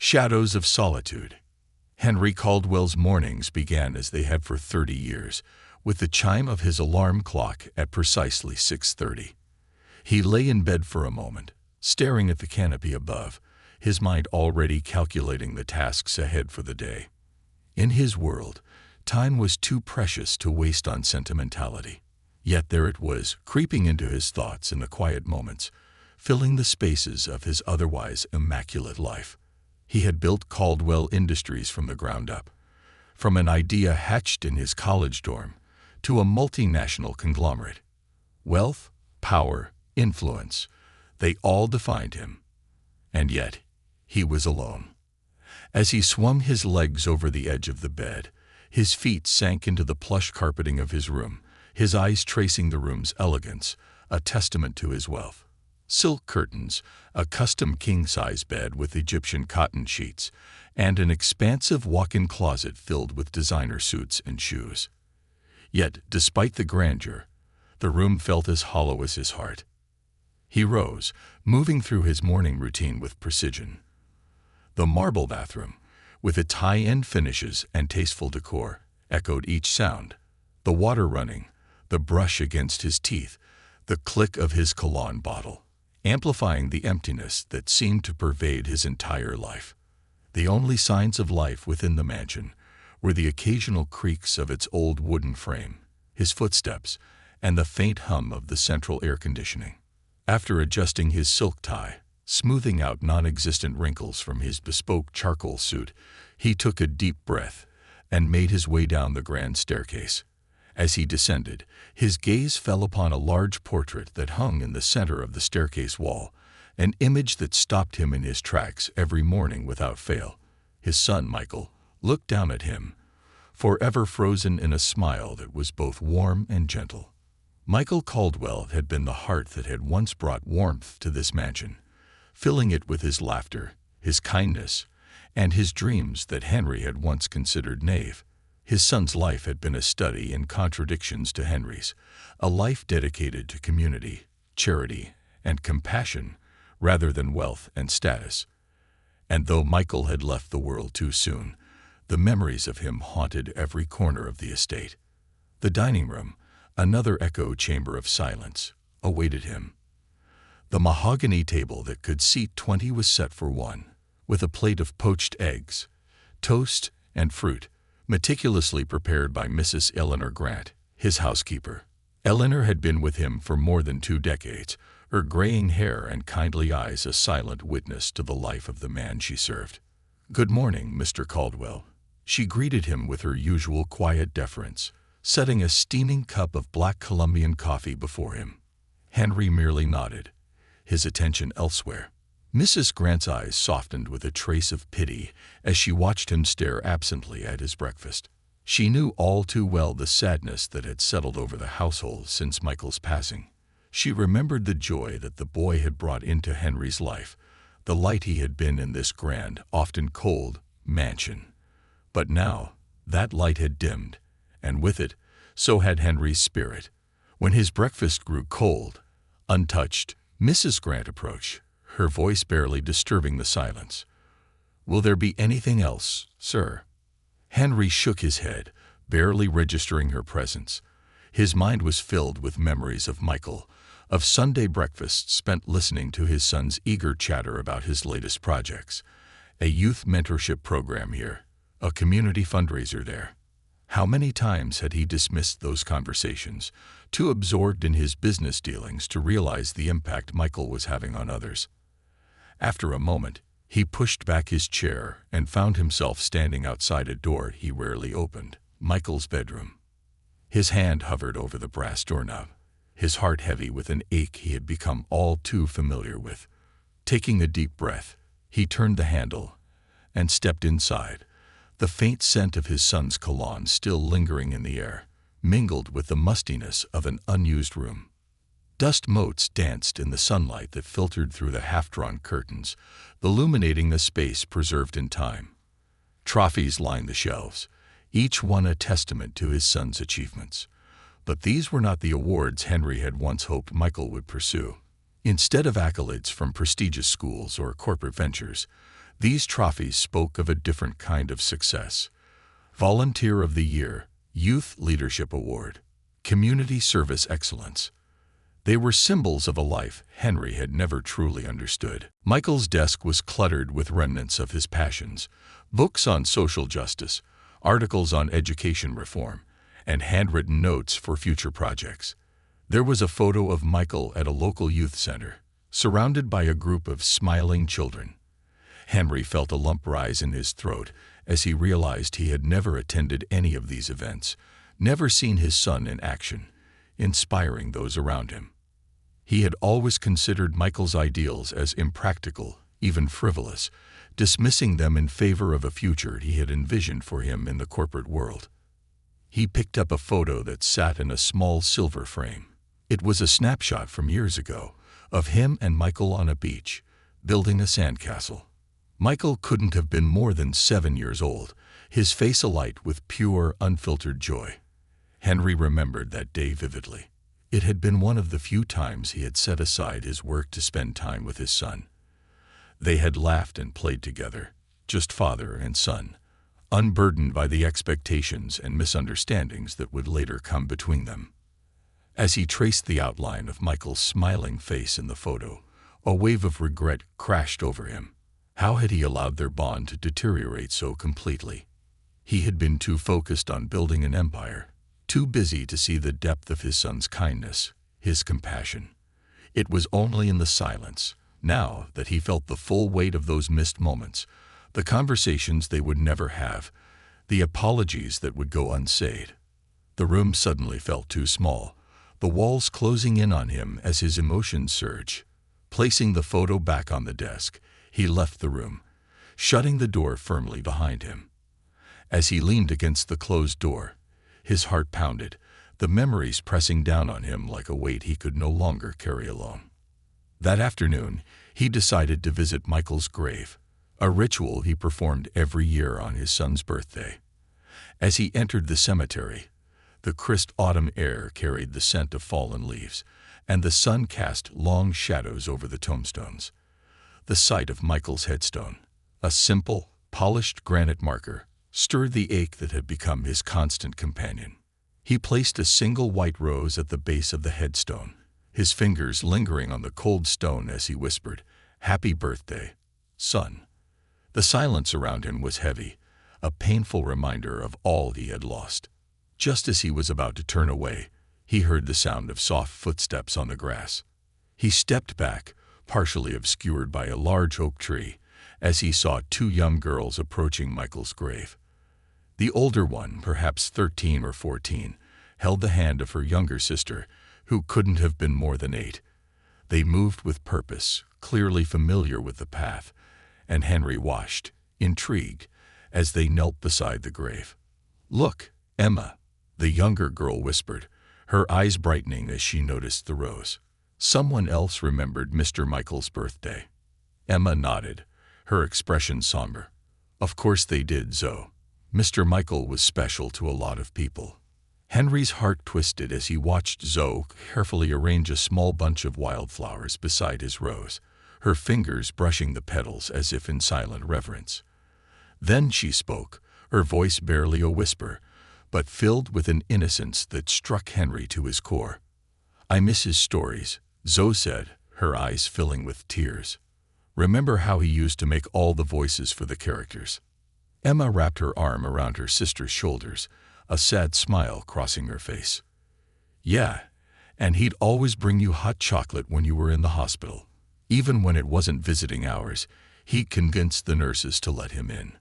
Shadows of Solitude. Henry Caldwell's mornings began as they had for 30 years, with the chime of his alarm clock at precisely 6:30. He lay in bed for a moment, staring at the canopy above, his mind already calculating the tasks ahead for the day. In his world, time was too precious to waste on sentimentality. Yet there it was, creeping into his thoughts in the quiet moments, filling the spaces of his otherwise immaculate life. He had built Caldwell Industries from the ground up, from an idea hatched in his college dorm to a multinational conglomerate. Wealth, power, influence, they all defined him. And yet, he was alone. As he swung his legs over the edge of the bed, his feet sank into the plush carpeting of his room, his eyes tracing the room's elegance, a testament to his wealth. Silk curtains, a custom king-size bed with Egyptian cotton sheets, and an expansive walk-in closet filled with designer suits and shoes. Yet, despite the grandeur, the room felt as hollow as his heart. He rose, moving through his morning routine with precision. The marble bathroom, with its high-end finishes and tasteful decor, echoed each sound. The water running, the brush against his teeth, the click of his cologne bottle, amplifying the emptiness that seemed to pervade his entire life. The only signs of life within the mansion were the occasional creaks of its old wooden frame, his footsteps, and the faint hum of the central air conditioning. After adjusting his silk tie, smoothing out non-existent wrinkles from his bespoke charcoal suit, he took a deep breath and made his way down the grand staircase. As he descended, his gaze fell upon a large portrait that hung in the center of the staircase wall, an image that stopped him in his tracks every morning without fail. His son, Michael, looked down at him, forever frozen in a smile that was both warm and gentle. Michael Caldwell had been the heart that had once brought warmth to this mansion, filling it with his laughter, his kindness, and his dreams that Henry had once considered naive. His son's life had been a study in contradictions to Henry's, a life dedicated to community, charity, and compassion rather than wealth and status. And though Michael had left the world too soon, the memories of him haunted every corner of the estate. The dining room, another echo chamber of silence, awaited him. The mahogany table that could seat 20 was set for one, with a plate of poached eggs, toast, and fruit, meticulously prepared by Mrs. Eleanor Grant, his housekeeper. Eleanor had been with him for more than 2 decades, her graying hair and kindly eyes a silent witness to the life of the man she served. "Good morning, Mr. Caldwell." She greeted him with her usual quiet deference, setting a steaming cup of black Colombian coffee before him. Henry merely nodded, his attention elsewhere. Mrs. Grant's eyes softened with a trace of pity as she watched him stare absently at his breakfast. She knew all too well the sadness that had settled over the household since Michael's passing. She remembered the joy that the boy had brought into Henry's life, the light he had been in this grand, often cold, mansion. But now, that light had dimmed, and with it, so had Henry's spirit. When his breakfast grew cold, untouched, Mrs. Grant approached, her voice barely disturbing the silence. "Will there be anything else, sir?" Henry shook his head, barely registering her presence. His mind was filled with memories of Michael, of Sunday breakfasts spent listening to his son's eager chatter about his latest projects, a youth mentorship program here, a community fundraiser there. How many times had he dismissed those conversations, too absorbed in his business dealings to realize the impact Michael was having on others? After a moment, he pushed back his chair and found himself standing outside a door he rarely opened, Michael's bedroom. His hand hovered over the brass doorknob, his heart heavy with an ache he had become all too familiar with. Taking a deep breath, he turned the handle and stepped inside, the faint scent of his son's cologne still lingering in the air, mingled with the mustiness of an unused room. Dust motes danced in the sunlight that filtered through the half-drawn curtains, illuminating a space preserved in time. Trophies lined the shelves, each one a testament to his son's achievements. But these were not the awards Henry had once hoped Michael would pursue. Instead of accolades from prestigious schools or corporate ventures, These trophies spoke of a different kind of success: Volunteer of the Year, Youth Leadership Award, Community Service Excellence. They were symbols of a life Henry had never truly understood. Michael's desk was cluttered with remnants of his passions: books on social justice, articles on education reform, and handwritten notes for future projects. There was a photo of Michael at a local youth center, surrounded by a group of smiling children. Henry felt a lump rise in his throat as he realized he had never attended any of these events, never seen his son in action, inspiring those around him. He had always considered Michael's ideals as impractical, even frivolous, dismissing them in favor of a future he had envisioned for him in the corporate world. He picked up a photo that sat in a small silver frame. It was a snapshot from years ago of him and Michael on a beach, building a sandcastle. Michael couldn't have been more than 7 years old, his face alight with pure, unfiltered joy. Henry remembered that day vividly. It had been one of the few times he had set aside his work to spend time with his son. They had laughed and played together, just father and son, unburdened by the expectations and misunderstandings that would later come between them. As he traced the outline of Michael's smiling face in the photo, a wave of regret crashed over him. How had he allowed their bond to deteriorate so completely? He had been too focused on building an empire, too busy to see the depth of his son's kindness, his compassion. It was only in the silence, now, that he felt the full weight of those missed moments, the conversations they would never have, the apologies that would go unsaid. The room suddenly felt too small, the walls closing in on him as his emotions surged. Placing the photo back on the desk, he left the room, shutting the door firmly behind him. As he leaned against the closed door, his heart pounded, the memories pressing down on him like a weight he could no longer carry alone. That afternoon, he decided to visit Michael's grave, a ritual he performed every year on his son's birthday. As he entered the cemetery, the crisp autumn air carried the scent of fallen leaves, and the sun cast long shadows over the tombstones. The sight of Michael's headstone, a simple, polished granite marker, stirred the ache that had become his constant companion. He placed a single white rose at the base of the headstone, his fingers lingering on the cold stone as he whispered, "Happy birthday, son." The silence around him was heavy, a painful reminder of all he had lost. Just as he was about to turn away, he heard the sound of soft footsteps on the grass. He stepped back, partially obscured by a large oak tree, as he saw 2 young girls approaching Michael's grave. The older one, perhaps 13 or 14, held the hand of her younger sister, who couldn't have been more than 8. They moved with purpose, clearly familiar with the path, and Henry watched, intrigued, as they knelt beside the grave. "Look, Emma," the younger girl whispered, her eyes brightening as she noticed the rose. "Someone else remembered Mr. Michael's birthday." Emma nodded, her expression somber. "Of course they did, Zoe. Mr. Michael was special to a lot of people." Henry's heart twisted as he watched Zoe carefully arrange a small bunch of wildflowers beside his rose, her fingers brushing the petals as if in silent reverence. Then she spoke, her voice barely a whisper, but filled with an innocence that struck Henry to his core. "I miss his stories," Zoe said, her eyes filling with tears. "Remember how he used to make all the voices for the characters?" Emma wrapped her arm around her sister's shoulders, a sad smile crossing her face. "Yeah, and he'd always bring you hot chocolate when you were in the hospital. Even when it wasn't visiting hours, he convinced the nurses to let him in."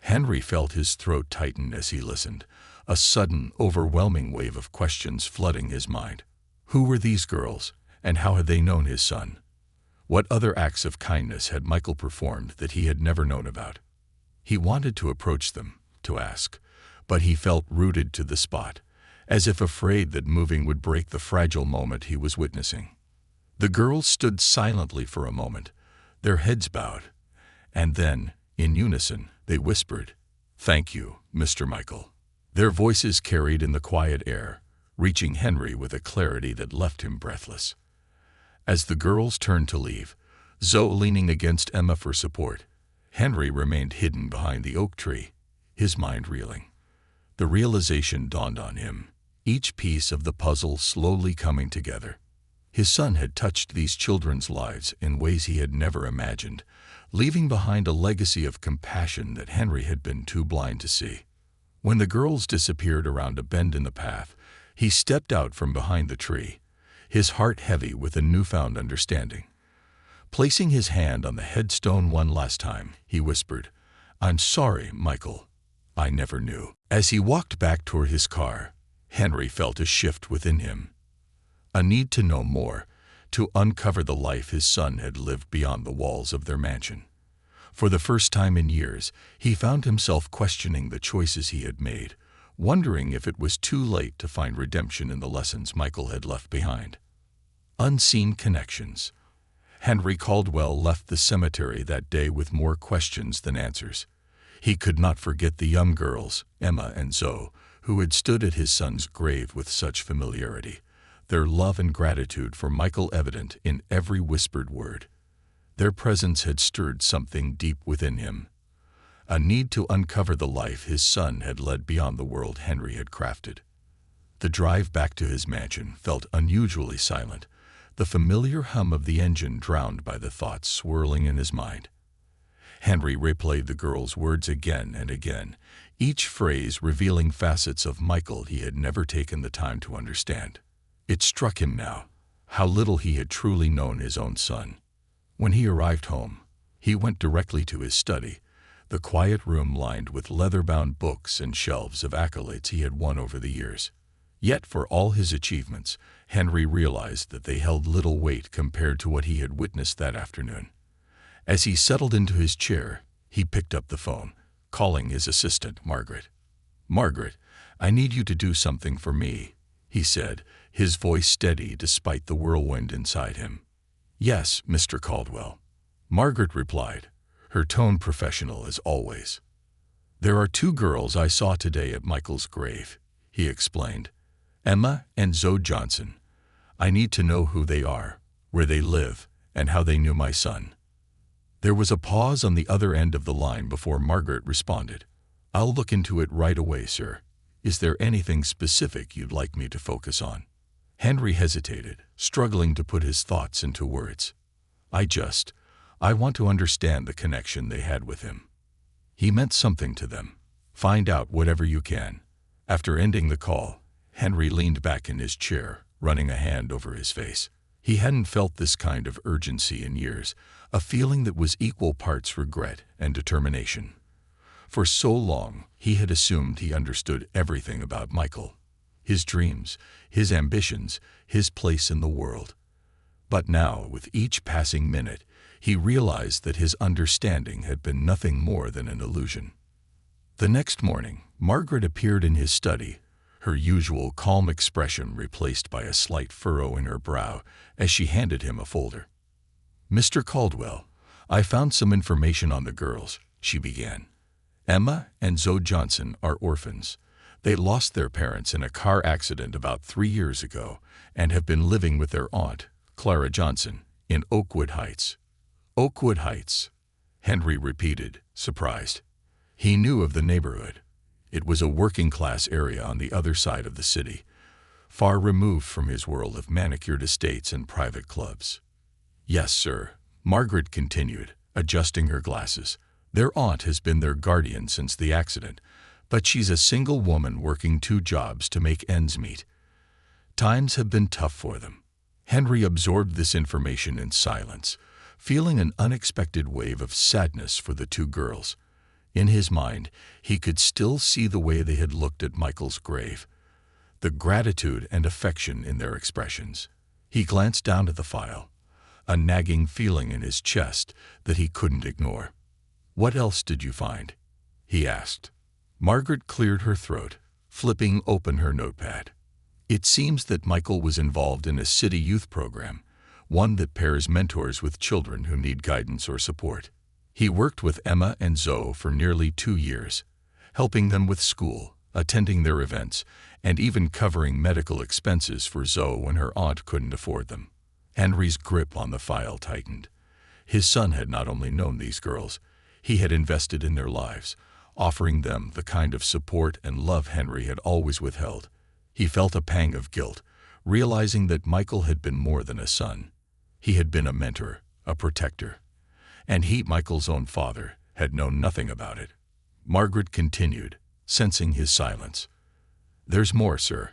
Henry felt his throat tighten as he listened, a sudden, overwhelming wave of questions flooding his mind. Who were these girls, and how had they known his son? What other acts of kindness had Michael performed that he had never known about? He wanted to approach them, to ask, but he felt rooted to the spot, as if afraid that moving would break the fragile moment he was witnessing. The girls stood silently for a moment, their heads bowed, and then, in unison, they whispered, "Thank you, Mr. Michael." Their voices carried in the quiet air, reaching Henry with a clarity that left him breathless. As the girls turned to leave, Zoe leaning against Emma for support, Henry remained hidden behind the oak tree, his mind reeling. The realization dawned on him, each piece of the puzzle slowly coming together. His son had touched these children's lives in ways he had never imagined, leaving behind a legacy of compassion that Henry had been too blind to see. When the girls disappeared around a bend in the path, he stepped out from behind the tree, his heart heavy with a newfound understanding. Placing his hand on the headstone one last time, he whispered, "I'm sorry, Michael. I never knew." As he walked back toward his car, Henry felt a shift within him. A need to know more, to uncover the life his son had lived beyond the walls of their mansion. For the first time in years, he found himself questioning the choices he had made, wondering if it was too late to find redemption in the lessons Michael had left behind. Unseen connections. Henry Caldwell left the cemetery that day with more questions than answers. He could not forget the young girls, Emma and Zoe, who had stood at his son's grave with such familiarity, their love and gratitude for Michael evident in every whispered word. Their presence had stirred something deep within him, a need to uncover the life his son had led beyond the world Henry had crafted. The drive back to his mansion felt unusually silent, the familiar hum of the engine drowned by the thoughts swirling in his mind. Henry replayed the girl's words again and again, each phrase revealing facets of Michael he had never taken the time to understand. It struck him now, how little he had truly known his own son. When he arrived home, he went directly to his study, the quiet room lined with leather-bound books and shelves of accolades he had won over the years. Yet for all his achievements, Henry realized that they held little weight compared to what he had witnessed that afternoon. As he settled into his chair, he picked up the phone, calling his assistant, Margaret. "Margaret, I need you to do something for me," he said, his voice steady despite the whirlwind inside him. "Yes, Mr. Caldwell," Margaret replied, her tone professional as always. "There are two girls I saw today at Michael's grave," he explained. "Emma and Zoe Johnson. I need to know who they are, where they live, and how they knew my son." There was a pause on the other end of the line before Margaret responded. "I'll look into it right away, sir. Is there anything specific you'd like me to focus on?" Henry hesitated, struggling to put his thoughts into words. I want to understand the connection they had with him. He meant something to them. Find out whatever you can." After ending the call, Henry leaned back in his chair, running a hand over his face. He hadn't felt this kind of urgency in years, a feeling that was equal parts regret and determination. For so long, he had assumed he understood everything about Michael, his dreams, his ambitions, his place in the world. But now, with each passing minute, he realized that his understanding had been nothing more than an illusion. The next morning, Margaret appeared in his study, her usual calm expression replaced by a slight furrow in her brow as she handed him a folder. "Mr. Caldwell, I found some information on the girls," she began. "Emma and Zoe Johnson are orphans. They lost their parents in a car accident about 3 years ago and have been living with their aunt, Clara Johnson, in Oakwood Heights." "Oakwood Heights," Henry repeated, surprised. He knew of the neighborhood. It was a working-class area on the other side of the city, far removed from his world of manicured estates and private clubs. "Yes, sir," Margaret continued, adjusting her glasses. "Their aunt has been their guardian since the accident, but she's a single woman working 2 jobs to make ends meet. Times have been tough for them." Henry absorbed this information in silence, feeling an unexpected wave of sadness for the 2 girls. In his mind, he could still see the way they had looked at Michael's grave, the gratitude and affection in their expressions. He glanced down at the file, a nagging feeling in his chest that he couldn't ignore. "What else did you find?" he asked. Margaret cleared her throat, flipping open her notepad. "It seems that Michael was involved in a city youth program, one that pairs mentors with children who need guidance or support. He worked with Emma and Zoe for nearly 2 years, helping them with school, attending their events, and even covering medical expenses for Zoe when her aunt couldn't afford them." Henry's grip on the file tightened. His son had not only known these girls, He had invested in their lives, offering them the kind of support and love Henry had always withheld. He felt a pang of guilt, realizing that Michael had been more than a son. He had been a mentor, a protector. And he, Michael's own father, had known nothing about it. Margaret continued, sensing his silence. "There's more, sir.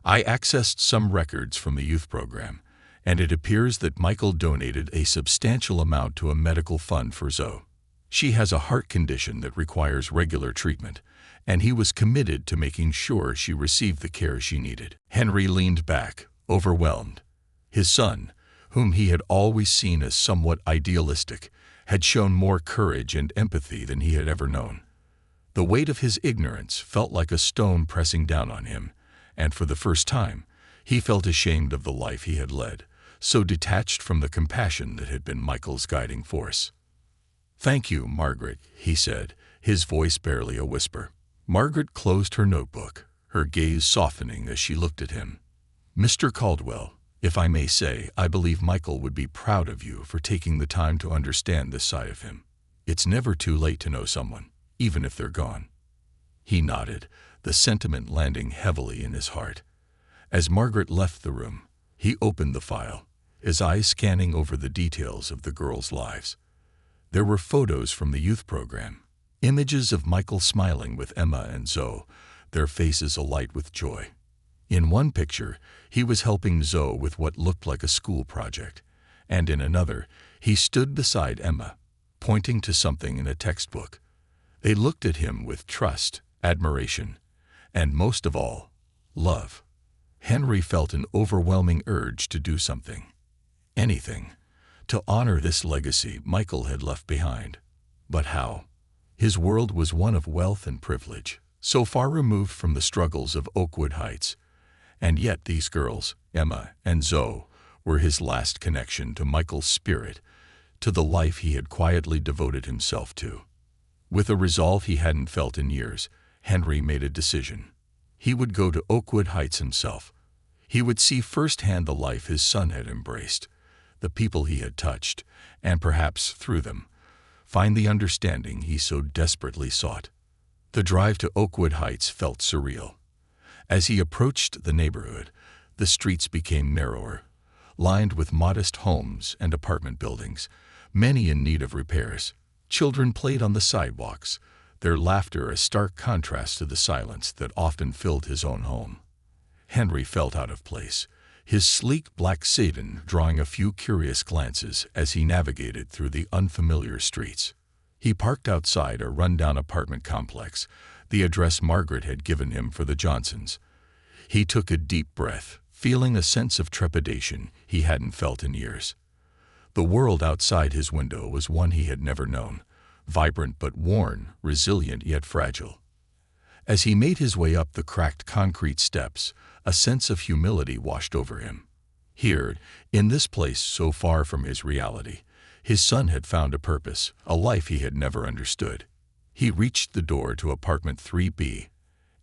I accessed some records from the youth program, and it appears that Michael donated a substantial amount to a medical fund for Zoe. She has a heart condition that requires regular treatment, and he was committed to making sure she received the care she needed." Henry leaned back, overwhelmed. His son, whom he had always seen as somewhat idealistic, had shown more courage and empathy than he had ever known. The weight of his ignorance felt like a stone pressing down on him, and for the first time, he felt ashamed of the life he had led, so detached from the compassion that had been Michael's guiding force. "Thank you, Margaret," he said, his voice barely a whisper. Margaret closed her notebook, her gaze softening as she looked at him. "Mr. Caldwell, if I may say, I believe Michael would be proud of you for taking the time to understand this side of him. It's never too late to know someone, even if they're gone." He nodded, the sentiment landing heavily in his heart. As Margaret left the room, he opened the file, his eyes scanning over the details of the girls' lives. There were photos from the youth program, images of Michael smiling with Emma and Zoe, their faces alight with joy. In one picture, he was helping Zoe with what looked like a school project, and in another, he stood beside Emma, pointing to something in a textbook. They looked at him with trust, admiration, and most of all, love. Henry felt an overwhelming urge to do something, anything, to honor this legacy Michael had left behind. But how? His world was one of wealth and privilege, so far removed from the struggles of Oakwood Heights. And yet these girls, Emma and Zoe, were his last connection to Michael's spirit, to the life he had quietly devoted himself to. With a resolve he hadn't felt in years, Henry made a decision. He would go to Oakwood Heights himself. He would see firsthand the life his son had embraced, the people he had touched, and perhaps, through them, find the understanding he so desperately sought. The drive to Oakwood Heights felt surreal. As he approached the neighborhood, the streets became narrower, lined with modest homes and apartment buildings, many in need of repairs. Children played on the sidewalks, their laughter a stark contrast to the silence that often filled his own home. Henry felt out of place, his sleek black sedan drawing a few curious glances as he navigated through the unfamiliar streets. He parked outside a rundown apartment complex, the address Margaret had given him for the Johnsons. He took a deep breath, feeling a sense of trepidation he hadn't felt in years. The world outside his window was one he had never known, vibrant but worn, resilient yet fragile. As he made his way up the cracked concrete steps, a sense of humility washed over him. Here, in this place so far from his reality, his son had found a purpose, a life he had never understood. He reached the door to apartment 3B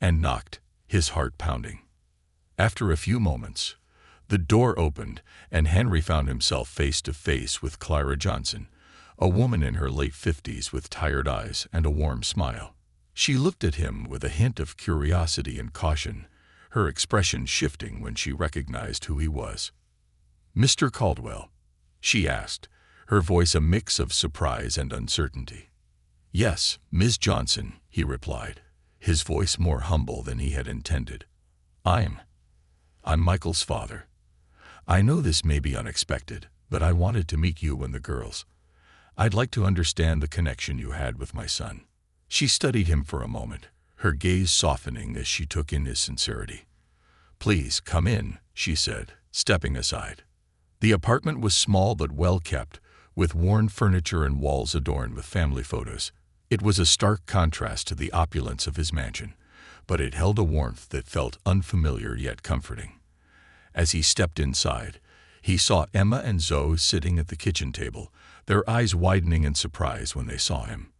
and knocked, his heart pounding. After a few moments, the door opened and Henry found himself face to face with Clara Johnson, a woman in her late 50s with tired eyes and a warm smile. She looked at him with a hint of curiosity and caution, her expression shifting when she recognized who he was. "Mr. Caldwell?" she asked, her voice a mix of surprise and uncertainty. "Yes, Ms. Johnson," he replied, his voice more humble than he had intended. I'm Michael's father. I know this may be unexpected, but I wanted to meet you and the girls. I'd like to understand the connection you had with my son." She studied him for a moment, her gaze softening as she took in his sincerity. "Please, come in," she said, stepping aside. The apartment was small but well kept, with worn furniture and walls adorned with family photos. It was a stark contrast to the opulence of his mansion, but it held a warmth that felt unfamiliar yet comforting. As he stepped inside, he saw Emma and Zoe sitting at the kitchen table, their eyes widening in surprise when they saw him.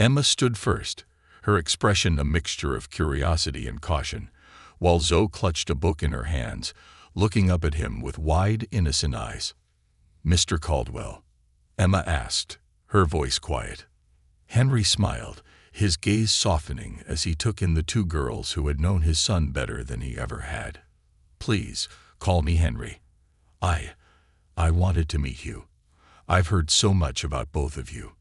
Emma stood first, her expression a mixture of curiosity and caution, while Zoe clutched a book in her hands, looking up at him with wide, innocent eyes. "Mr. Caldwell?" Emma asked, her voice quiet. Henry smiled, his gaze softening as he took in the two girls who had known his son better than he ever had. "Please, call me Henry. I wanted to meet you. I've heard so much about both of you."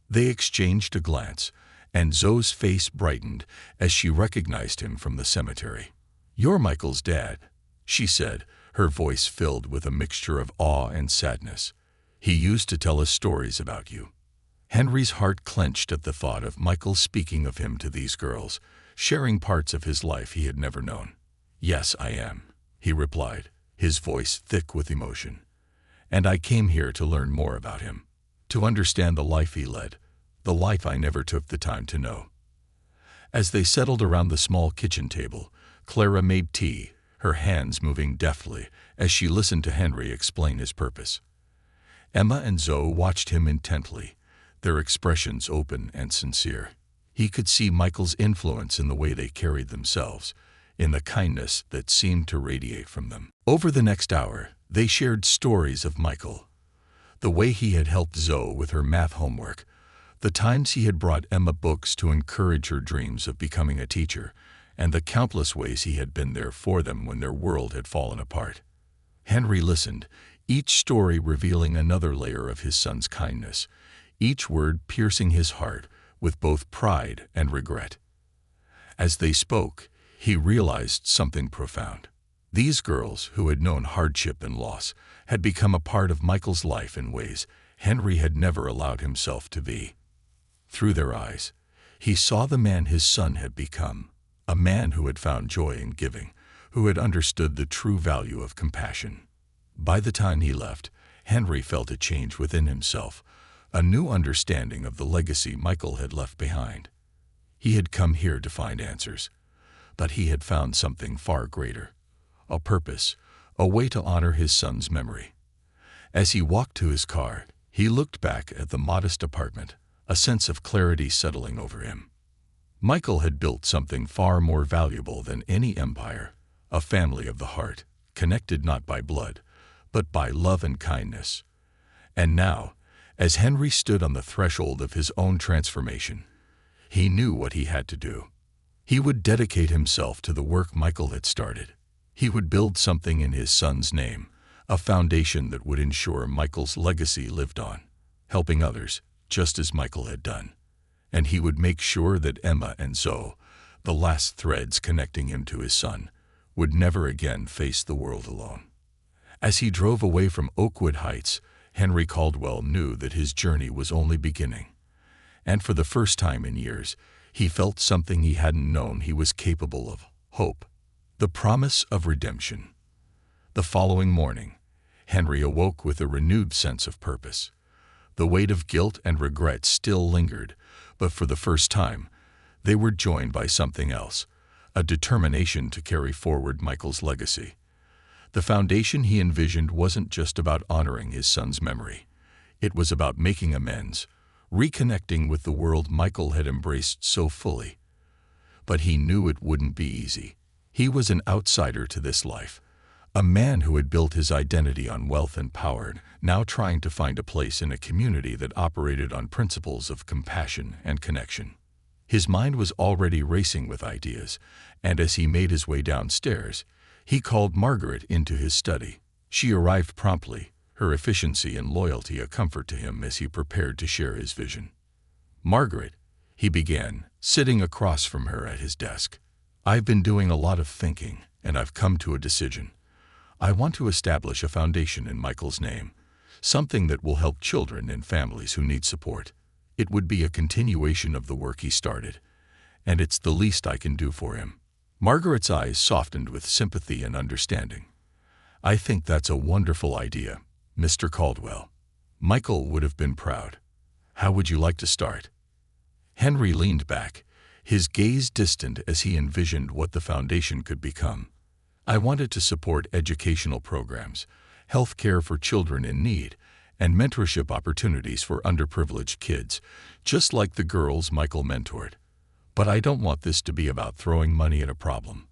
They exchanged a glance, and Zoe's face brightened as she recognized him from the cemetery. "You're Michael's dad," she said, her voice filled with a mixture of awe and sadness. "He used to tell us stories about you." Henry's heart clenched at the thought of Michael speaking of him to these girls, sharing parts of his life he had never known. "Yes, I am," he replied, his voice thick with emotion. "And I came here to learn more about him, to understand the life he led, the life I never took the time to know." As they settled around the small kitchen table, Clara made tea, her hands moving deftly as she listened to Henry explain his purpose. Emma and Zoe watched him intently, their expressions open and sincere. He could see Michael's influence in the way they carried themselves, in the kindness that seemed to radiate from them. Over the next hour, they shared stories of Michael. The way he had helped Zoe with her math homework, the times he had brought Emma books to encourage her dreams of becoming a teacher, and the countless ways he had been there for them when their world had fallen apart. Henry listened, each story revealing another layer of his son's kindness, each word piercing his heart with both pride and regret. As they spoke, he realized something profound. These girls, who had known hardship and loss, had become a part of Michael's life in ways Henry had never allowed himself to be. Through their eyes, he saw the man his son had become, a man who had found joy in giving, who had understood the true value of compassion. By the time he left, Henry felt a change within himself, a new understanding of the legacy Michael had left behind. He had come here to find answers, but he had found something far greater, a purpose, a way to honor his son's memory. As he walked to his car, he looked back at the modest apartment, a sense of clarity settling over him. Michael had built something far more valuable than any empire, a family of the heart, connected not by blood, but by love and kindness. And now, as Henry stood on the threshold of his own transformation, he knew what he had to do. He would dedicate himself to the work Michael had started. He would build something in his son's name, a foundation that would ensure Michael's legacy lived on, helping others, just as Michael had done. And he would make sure that Emma and Zoe, the last threads connecting him to his son, would never again face the world alone. As he drove away from Oakwood Heights, Henry Caldwell knew that his journey was only beginning. And for the first time in years, he felt something he hadn't known he was capable of: hope, the promise of redemption. The following morning, Henry awoke with a renewed sense of purpose. The weight of guilt and regret still lingered, but for the first time, they were joined by something else, a determination to carry forward Michael's legacy. The foundation he envisioned wasn't just about honoring his son's memory. It was about making amends, reconnecting with the world Michael had embraced so fully. But he knew it wouldn't be easy. He was an outsider to this life, a man who had built his identity on wealth and power, now trying to find a place in a community that operated on principles of compassion and connection. His mind was already racing with ideas, and as he made his way downstairs, he called Margaret into his study. She arrived promptly, her efficiency and loyalty a comfort to him as he prepared to share his vision. "Margaret," he began, sitting across from her at his desk, "I've been doing a lot of thinking, and I've come to a decision. I want to establish a foundation in Michael's name, something that will help children and families who need support. It would be a continuation of the work he started, and it's the least I can do for him." Margaret's eyes softened with sympathy and understanding. "I think that's a wonderful idea, Mr. Caldwell. Michael would have been proud. How would you like to start?" Henry leaned back, his gaze distant as he envisioned what the foundation could become. "I wanted to support educational programs, health care for children in need, and mentorship opportunities for underprivileged kids, just like the girls Michael mentored. But I don't want this to be about throwing money at a problem.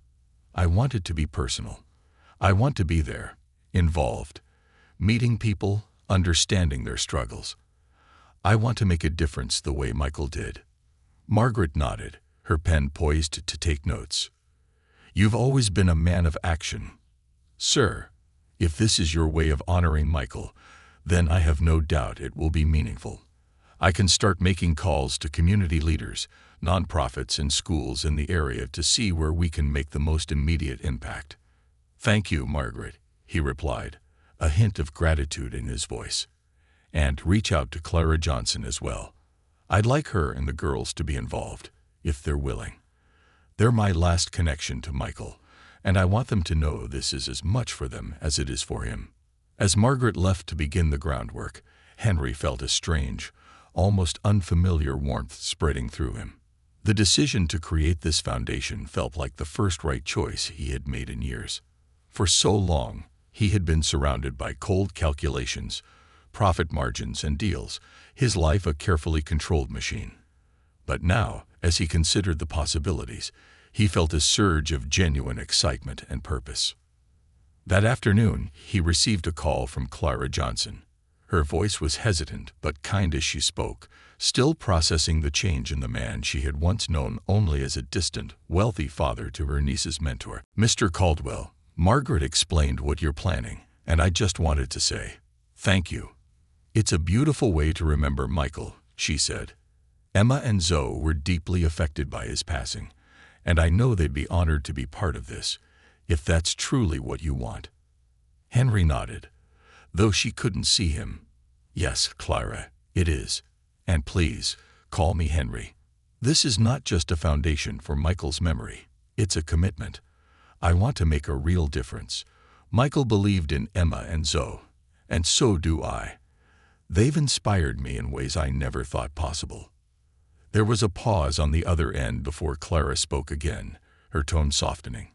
I want it to be personal. I want to be there, involved, meeting people, understanding their struggles. I want to make a difference the way Michael did. Margaret nodded, her pen poised to take notes. You've always been a man of action. Sir, if this is your way of honoring Michael, then I have no doubt it will be meaningful. I can start making calls to community leaders, nonprofits, and schools in the area to see where we can make the most immediate impact. Thank you, Margaret, he replied, a hint of gratitude in his voice. And reach out to Clara Johnson as well. I'd like her and the girls to be involved, if they're willing. They're my last connection to Michael, and I want them to know this is as much for them as it is for him. As Margaret left to begin the groundwork, Henry felt a strange, almost unfamiliar warmth spreading through him. The decision to create this foundation felt like the first right choice he had made in years. For so long, he had been surrounded by cold calculations, profit margins, and deals, his life a carefully controlled machine. But now, as he considered the possibilities, he felt a surge of genuine excitement and purpose. That afternoon, he received a call from Clara Johnson. Her voice was hesitant but kind as she spoke, still processing the change in the man she had once known only as a distant, wealthy father to her niece's mentor. Mr. Caldwell, Margaret explained what you're planning, and I just wanted to say, thank you. It's a beautiful way to remember Michael, she said. Emma and Zoe were deeply affected by his passing, and I know they'd be honored to be part of this, if that's truly what you want. Henry nodded, though she couldn't see him. Yes, Clara, it is. And please, call me Henry. This is not just a foundation for Michael's memory, it's a commitment. I want to make a real difference. Michael believed in Emma and Zoe, and so do I. They've inspired me in ways I never thought possible. There was a pause on the other end before Clara spoke again, her tone softening.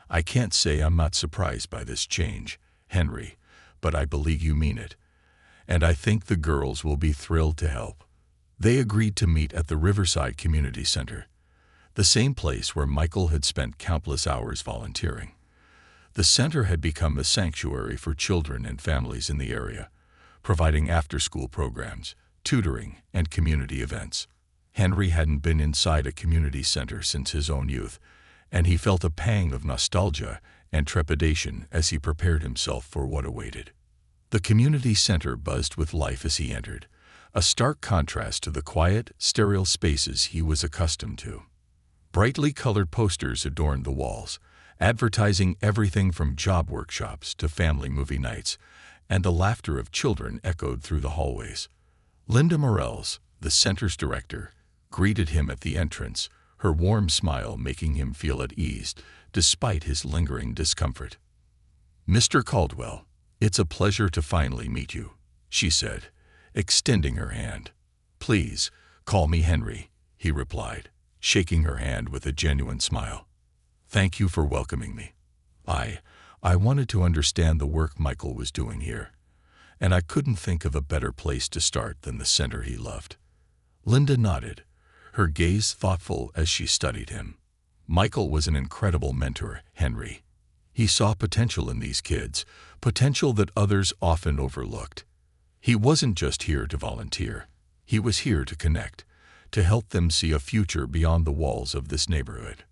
I can't say I'm not surprised by this change, Henry, but I believe you mean it. And I think the girls will be thrilled to help. They agreed to meet at the Riverside Community Center, the same place where Michael had spent countless hours volunteering. The center had become a sanctuary for children and families in the area, providing after-school programs, tutoring, and community events. Henry hadn't been inside a community center since his own youth, and he felt a pang of nostalgia and trepidation as he prepared himself for what awaited. The community center buzzed with life as he entered, a stark contrast to the quiet, sterile spaces he was accustomed to. Brightly colored posters adorned the walls, advertising everything from job workshops to family movie nights, and the laughter of children echoed through the hallways. Linda Morels, the center's director, greeted him at the entrance, her warm smile making him feel at ease, despite his lingering discomfort. Mr. Caldwell, it's a pleasure to finally meet you, she said, extending her hand. Please, call me Henry, he replied, shaking her hand with a genuine smile. Thank you for welcoming me. I wanted to understand the work Michael was doing here, and I couldn't think of a better place to start than the center he loved. Linda nodded, her gaze thoughtful as she studied him. Michael was an incredible mentor, Henry. He saw potential in these kids, potential that others often overlooked. He wasn't just here to volunteer. He was here to connect, to help them see a future beyond the walls of this neighborhood.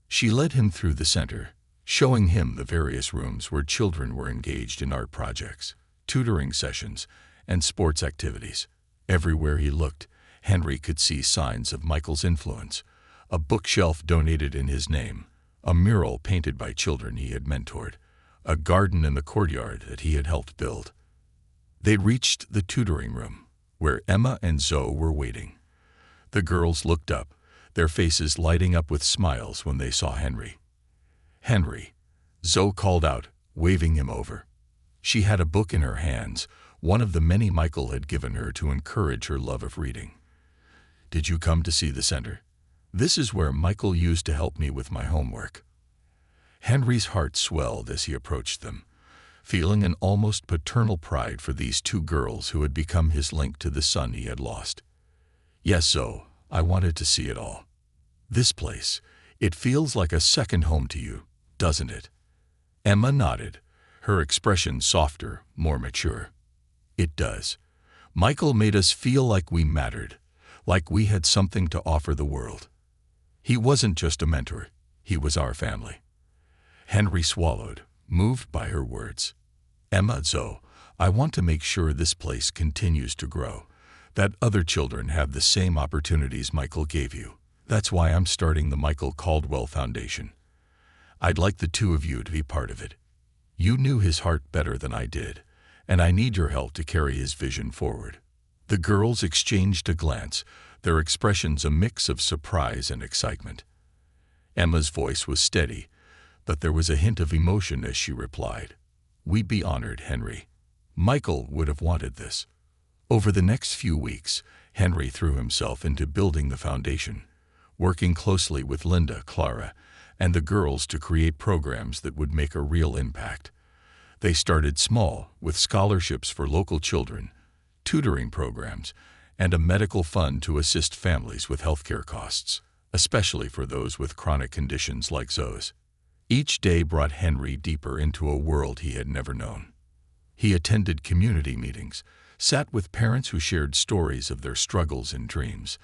She led him through the center, showing him the various rooms where children were engaged in art projects, tutoring sessions, and sports activities. Everywhere he looked, Henry could see signs of Michael's influence: a bookshelf donated in his name, a mural painted by children he had mentored, a garden in the courtyard that he had helped build. They reached the tutoring room, where Emma and Zoe were waiting. The girls looked up, their faces lighting up with smiles when they saw Henry. Henry, Zoe called out, waving him over. She had a book in her hands, one of the many Michael had given her to encourage her love of reading. Did you come to see the center? This is where Michael used to help me with my homework. Henry's heart swelled as he approached them, feeling an almost paternal pride for these two girls who had become his link to the son he had lost. Yes, Zoe, I wanted to see it all. This place, it feels like a second home to you, doesn't it? Emma nodded, her expression softer, more mature. It does. Michael made us feel like we mattered, like we had something to offer the world. He wasn't just a mentor, he was our family. Henry swallowed, moved by her words. Emma, Zoe, I want to make sure this place continues to grow, that other children have the same opportunities Michael gave you. That's why I'm starting the Michael Caldwell Foundation. I'd like the two of you to be part of it. You knew his heart better than I did, and I need your help to carry his vision forward. The girls exchanged a glance, their expressions a mix of surprise and excitement. Emma's voice was steady, but there was a hint of emotion as she replied, We'd be honored, Henry. Michael would have wanted this. Over the next few weeks, Henry threw himself into building the foundation, working closely with Linda, Clara, and the girls to create programs that would make a real impact. They started small, with scholarships for local children, tutoring programs, and a medical fund to assist families with healthcare costs, especially for those with chronic conditions like Zoe's. Each day brought Henry deeper into a world he had never known. He attended community meetings, sat with parents who shared stories of their struggles and dreams,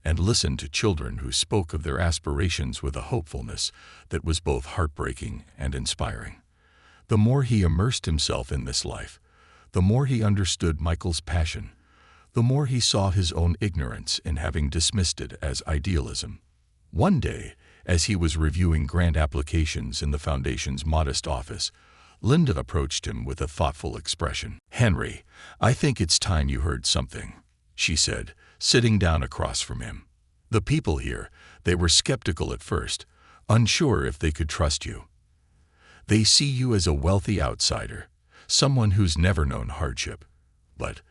and listened to children who spoke of their aspirations with a hopefulness that was both heartbreaking and inspiring. The more he immersed himself in this life, the more he understood Michael's passion, the more he saw his own ignorance in having dismissed it as idealism. One day, as he was reviewing grant applications in the foundation's modest office, Linda approached him with a thoughtful expression. Henry, I think it's time you heard something, she said, sitting down across from him. The people here, they were skeptical at first, unsure if they could trust you. They see you as a wealthy outsider, someone who's never known hardship, but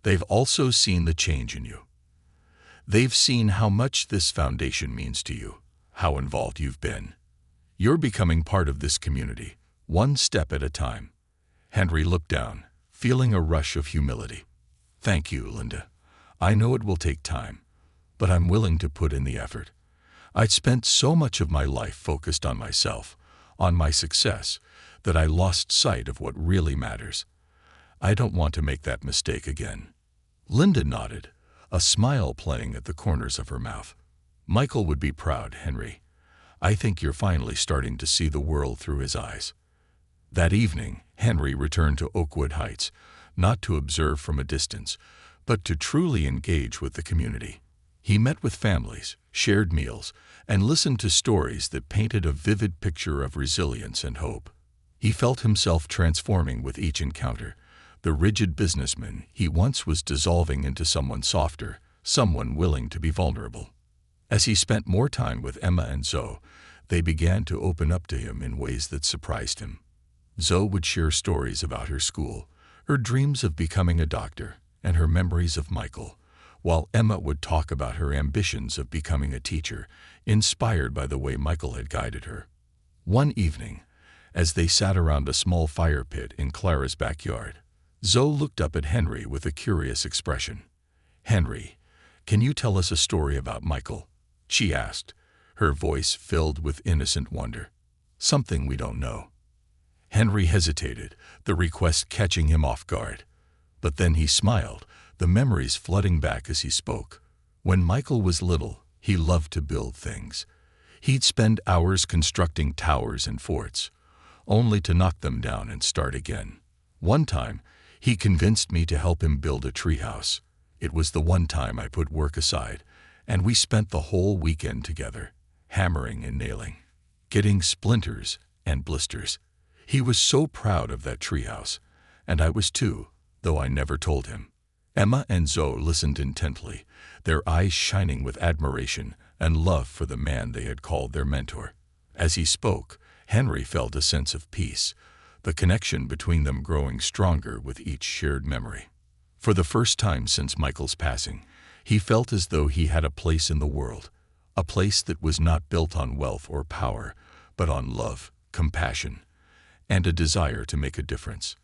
they've also seen the change in you. They've seen how much this foundation means to you, how involved you've been. You're becoming part of this community, one step at a time. Henry looked down, feeling a rush of humility. Thank you, Linda. I know it will take time, but I'm willing to put in the effort. I'd spent so much of my life focused on myself, on my success, that I lost sight of what really matters. I don't want to make that mistake again. Linda nodded, a smile playing at the corners of her mouth. Michael would be proud, Henry. I think you're finally starting to see the world through his eyes. That evening, Henry returned to Oakwood Heights, not to observe from a distance, but to truly engage with the community. He met with families, shared meals, and listened to stories that painted a vivid picture of resilience and hope. He felt himself transforming with each encounter. The rigid businessman he once was dissolving into someone softer, someone willing to be vulnerable. As he spent more time with Emma and Zoe, they began to open up to him in ways that surprised him. Zoe would share stories about her school, her dreams of becoming a doctor, and her memories of Michael, while Emma would talk about her ambitions of becoming a teacher, inspired by the way Michael had guided her. One evening, as they sat around a small fire pit in Clara's backyard, Zoe looked up at Henry with a curious expression. Henry, can you tell us a story about Michael? She asked, her voice filled with innocent wonder. Something we don't know. Henry hesitated, the request catching him off guard. But then he smiled, the memories flooding back as he spoke. When Michael was little, he loved to build things. He'd spend hours constructing towers and forts, only to knock them down and start again. One time, he convinced me to help him build a treehouse. It was the one time I put work aside, and we spent the whole weekend together, hammering and nailing, getting splinters and blisters. He was so proud of that treehouse, and I was too, though I never told him. Emma and Zoe listened intently, their eyes shining with admiration and love for the man they had called their mentor. As he spoke, Henry felt a sense of peace, the connection between them growing stronger with each shared memory. For the first time since Michael's passing, he felt as though he had a place in the world, a place that was not built on wealth or power, but on love, compassion, and a desire to make a difference.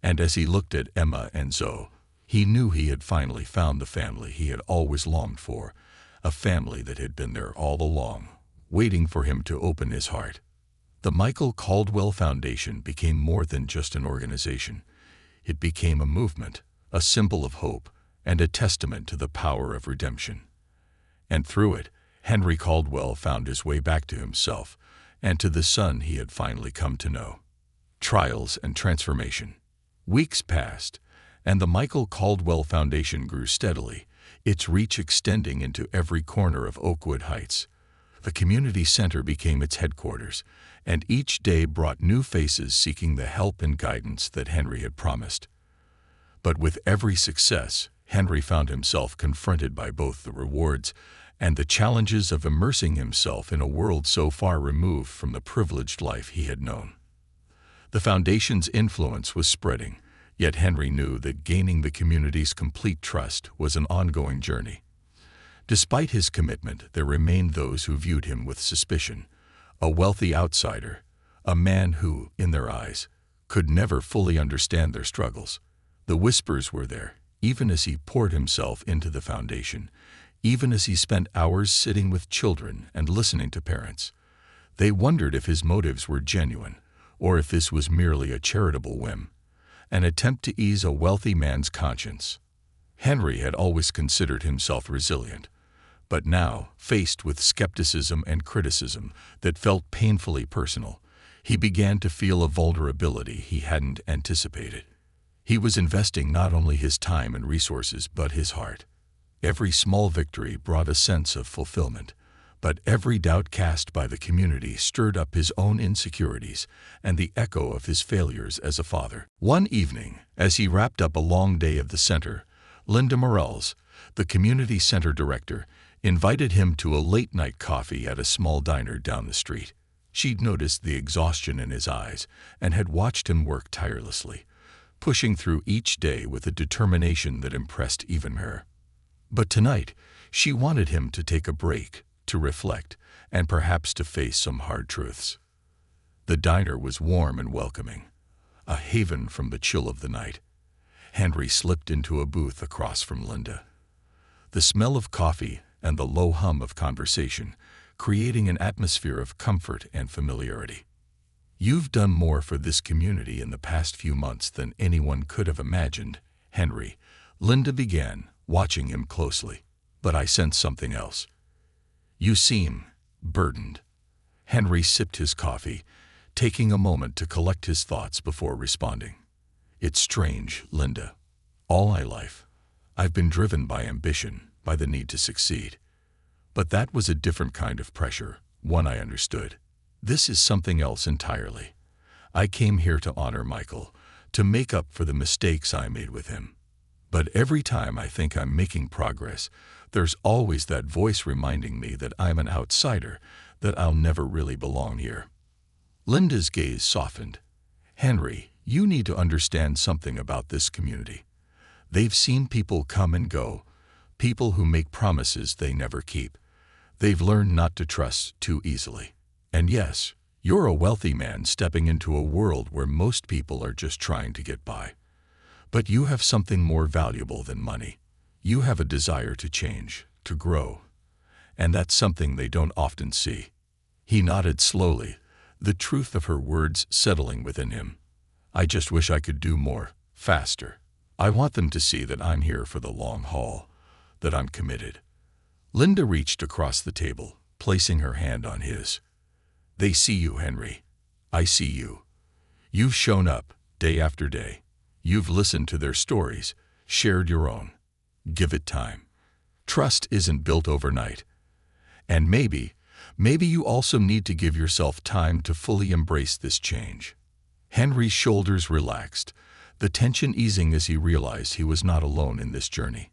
And as he looked at Emma and Zoe, he knew he had finally found the family he had always longed for, a family that had been there all along, waiting for him to open his heart. The Michael Caldwell Foundation became more than just an organization. It became a movement, a symbol of hope, and a testament to the power of redemption. And through it, Henry Caldwell found his way back to himself and to the son he had finally come to know. Trials and transformation. Weeks passed, and the Michael Caldwell Foundation grew steadily, its reach extending into every corner of Oakwood Heights. The community center became its headquarters, and each day brought new faces seeking the help and guidance that Henry had promised. But with every success, Henry found himself confronted by both the rewards and the challenges of immersing himself in a world so far removed from the privileged life he had known. The foundation's influence was spreading, yet Henry knew that gaining the community's complete trust was an ongoing journey. Despite his commitment, there remained those who viewed him with suspicion, a wealthy outsider, a man who, in their eyes, could never fully understand their struggles. The whispers were there, even as he poured himself into the foundation, even as he spent hours sitting with children and listening to parents. They wondered if his motives were genuine, or if this was merely a charitable whim, an attempt to ease a wealthy man's conscience. Henry had always considered himself resilient, but now, faced with skepticism and criticism that felt painfully personal, he began to feel a vulnerability he hadn't anticipated. He was investing not only his time and resources but his heart. Every small victory brought a sense of fulfillment, but every doubt cast by the community stirred up his own insecurities and the echo of his failures as a father. One evening, as he wrapped up a long day of the center, Linda Morels, the community center director, invited him to a late-night coffee at a small diner down the street. She'd noticed the exhaustion in his eyes and had watched him work tirelessly, pushing through each day with a determination that impressed even her. But tonight, she wanted him to take a break, to reflect, and perhaps to face some hard truths. The diner was warm and welcoming, a haven from the chill of the night. Henry slipped into a booth across from Linda. The smell of coffee and the low hum of conversation, creating an atmosphere of comfort and familiarity. "You've done more for this community in the past few months than anyone could have imagined, Henry," Linda began, watching him closely. "But I sense something else. You seem burdened." Henry sipped his coffee, taking a moment to collect his thoughts before responding. "It's strange, Linda. All my life, I've been driven by ambition, by the need to succeed. But that was a different kind of pressure, one I understood. This is something else entirely. I came here to honor Michael, to make up for the mistakes I made with him. But every time I think I'm making progress, there's always that voice reminding me that I'm an outsider, that I'll never really belong here." Linda's gaze softened. "Henry, you need to understand something about this community. They've seen people come and go, people who make promises they never keep. They've learned not to trust too easily. And yes, you're a wealthy man stepping into a world where most people are just trying to get by. But you have something more valuable than money. You have a desire to change, to grow. And that's something they don't often see." He nodded slowly, the truth of her words settling within him. "I just wish I could do more, faster. I want them to see that I'm here for the long haul, that I'm committed." Linda reached across the table, placing her hand on his. "They see you, Henry. I see you. You've shown up, day after day. You've listened to their stories, shared your own. Give it time. Trust isn't built overnight. And maybe you also need to give yourself time to fully embrace this change." Henry's shoulders relaxed, the tension easing as he realized he was not alone in this journey.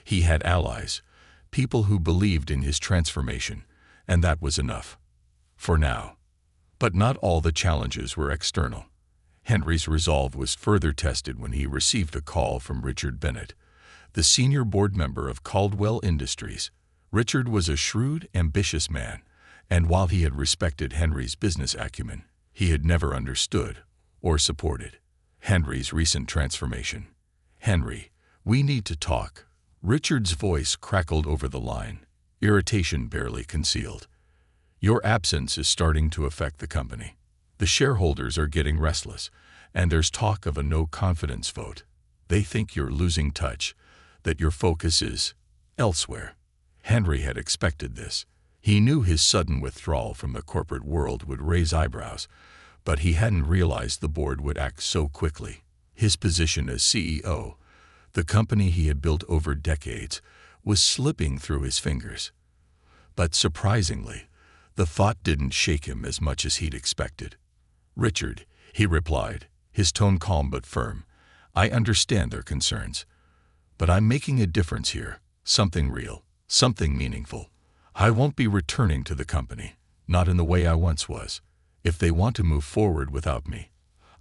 He had allies, people who believed in his transformation, and that was enough. For now. But not all the challenges were external. Henry's resolve was further tested when he received a call from Richard Bennett, the senior board member of Caldwell Industries. Richard was a shrewd, ambitious man, and while he had respected Henry's business acumen, he had never understood or supported Henry's recent transformation. "Henry, we need to talk." Richard's voice crackled over the line, irritation barely concealed. "Your absence is starting to affect the company. The shareholders are getting restless, and there's talk of a no-confidence vote. They think you're losing touch, that your focus is elsewhere. Henry had expected this. He knew his sudden withdrawal from the corporate world would raise eyebrows, but he hadn't realized the board would act so quickly. His position as CEO, the company he had built over decades, was slipping through his fingers. But surprisingly, the thought didn't shake him as much as he'd expected. "Richard," he replied, his tone calm but firm, "I understand their concerns. But I'm making a difference here, something real, something meaningful. I won't be returning to the company, not in the way I once was. If they want to move forward without me,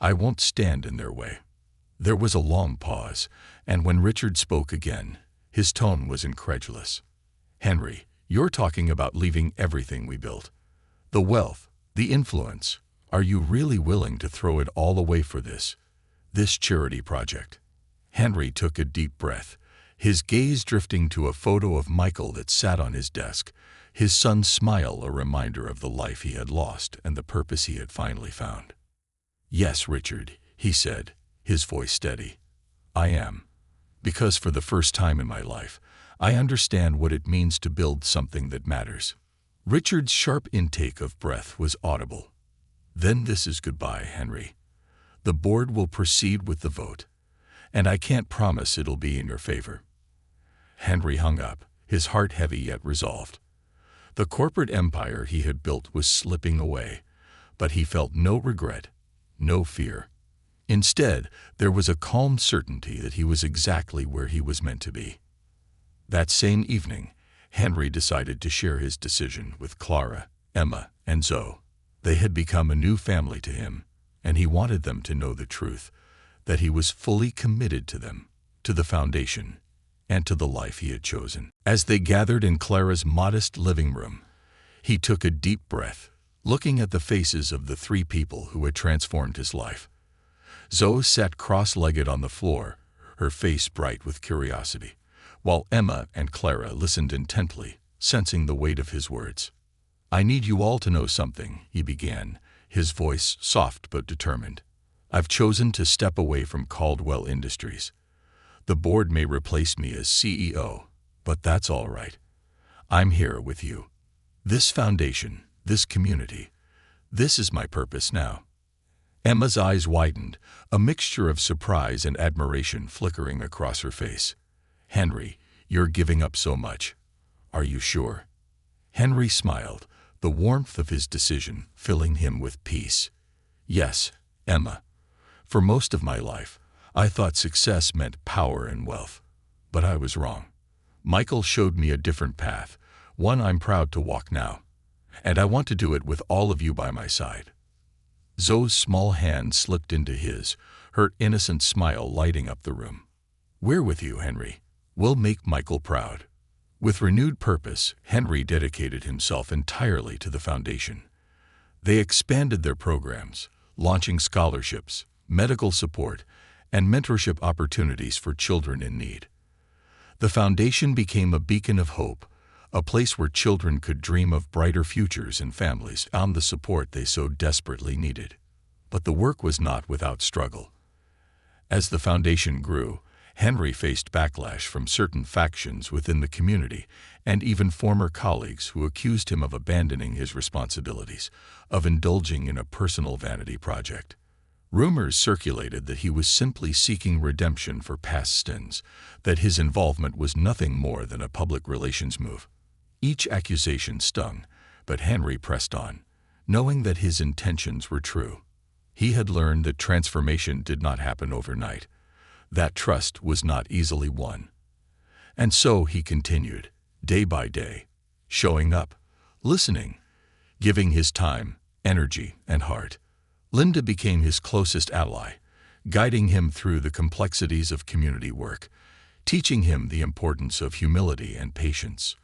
I won't stand in their way." There was a long pause, and when Richard spoke again, his tone was incredulous. "Henry, you're talking about leaving everything we built. The wealth, the influence. Are you really willing to throw it all away for this charity project?" Henry took a deep breath, his gaze drifting to a photo of Michael that sat on his desk, his son's smile a reminder of the life he had lost and the purpose he had finally found. "Yes, Richard," he said, his voice steady. "I am. Because for the first time in my life, I understand what it means to build something that matters." Richard's sharp intake of breath was audible. "Then this is goodbye, Henry. The board will proceed with the vote, and I can't promise it'll be in your favor." Henry hung up, his heart heavy yet resolved. The corporate empire he had built was slipping away, but he felt no regret, no fear. Instead, there was a calm certainty that he was exactly where he was meant to be. That same evening, Henry decided to share his decision with Clara, Emma, and Zoe. They had become a new family to him, and he wanted them to know the truth, that he was fully committed to them, to the foundation, and to the life he had chosen. As they gathered in Clara's modest living room, he took a deep breath, looking at the faces of the three people who had transformed his life. Zoe sat cross-legged on the floor, her face bright with curiosity, while Emma and Clara listened intently, sensing the weight of his words. "I need you all to know something," he began, his voice soft but determined. "I've chosen to step away from Caldwell Industries. The board may replace me as CEO, but that's all right. I'm here with you. This foundation, this community, this is my purpose now." Emma's eyes widened, a mixture of surprise and admiration flickering across her face. "Henry, you're giving up so much. Are you sure?" Henry smiled, the warmth of his decision filling him with peace. "Yes, Emma. For most of my life, I thought success meant power and wealth. But I was wrong. Michael showed me a different path, one I'm proud to walk now. And I want to do it with all of you by my side." Zoe's small hand slipped into his, her innocent smile lighting up the room. "We're with you, Henry. We'll make Michael proud." With renewed purpose, Henry dedicated himself entirely to the foundation. They expanded their programs, launching scholarships, medical support, and mentorship opportunities for children in need. The foundation became a beacon of hope, a place where children could dream of brighter futures and families found the support they so desperately needed. But the work was not without struggle. As the foundation grew, Henry faced backlash from certain factions within the community and even former colleagues who accused him of abandoning his responsibilities, of indulging in a personal vanity project. Rumors circulated that he was simply seeking redemption for past sins, that his involvement was nothing more than a public relations move. Each accusation stung, but Henry pressed on, knowing that his intentions were true. He had learned that transformation did not happen overnight. That trust was not easily won. And so he continued, day by day, showing up, listening, giving his time, energy, and heart. Linda became his closest ally, guiding him through the complexities of community work, teaching him the importance of humility and patience.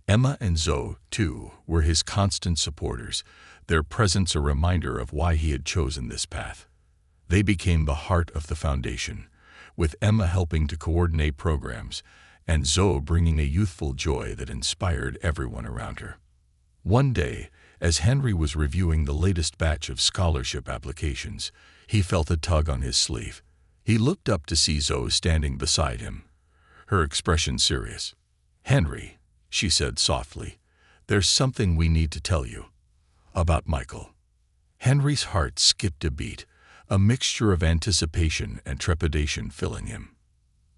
Emma and Zoe, too, were his constant supporters, their presence a reminder of why he had chosen this path. They became the heart of the foundation, with Emma helping to coordinate programs, and Zoe bringing a youthful joy that inspired everyone around her. One day, as Henry was reviewing the latest batch of scholarship applications, he felt a tug on his sleeve. He looked up to see Zoe standing beside him, her expression serious. "Henry," she said softly, "there's something we need to tell you. About Michael." Henry's heart skipped a beat, a mixture of anticipation and trepidation filling him.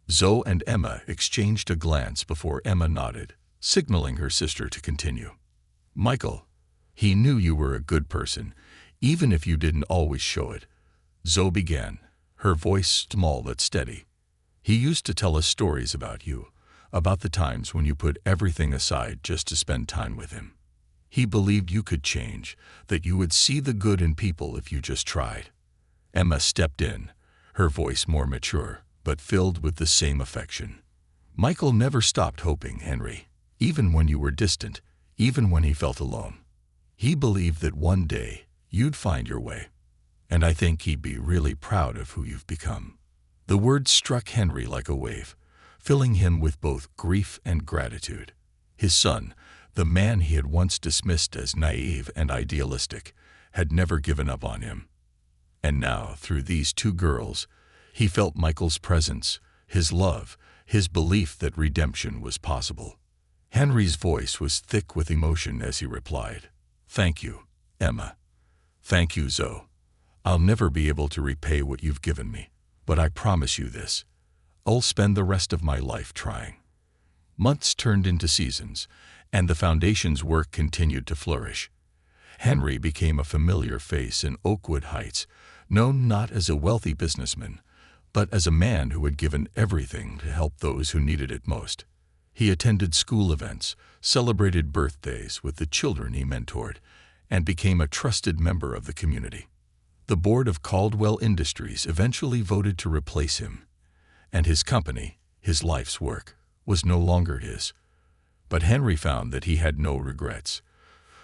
Zoe and Emma exchanged a glance before Emma nodded, signaling her sister to continue. "Michael, he knew you were a good person, even if you didn't always show it," Zoe began, her voice small but steady. "He used to tell us stories about you, about the times when you put everything aside just to spend time with him. He believed you could change, that you would see the good in people if you just tried." Emma stepped in, her voice more mature, but filled with the same affection. "Michael never stopped hoping, Henry, even when you were distant, even when he felt alone. He believed that one day you'd find your way, and I think he'd be really proud of who you've become." The words struck Henry like a wave, filling him with both grief and gratitude. His son, the man he had once dismissed as naive and idealistic, had never given up on him. And now, through these two girls, he felt Michael's presence, his love, his belief that redemption was possible. Henry's voice was thick with emotion as he replied, "Thank you, Emma. Thank you, Zoe. I'll never be able to repay what you've given me, but I promise you this. I'll spend the rest of my life trying." Months turned into seasons, and the Foundation's work continued to flourish. Henry became a familiar face in Oakwood Heights, known not as a wealthy businessman, but as a man who had given everything to help those who needed it most. He attended school events, celebrated birthdays with the children he mentored, and became a trusted member of the community. The board of Caldwell Industries eventually voted to replace him, and his company, his life's work, was no longer his. But Henry found that he had no regrets.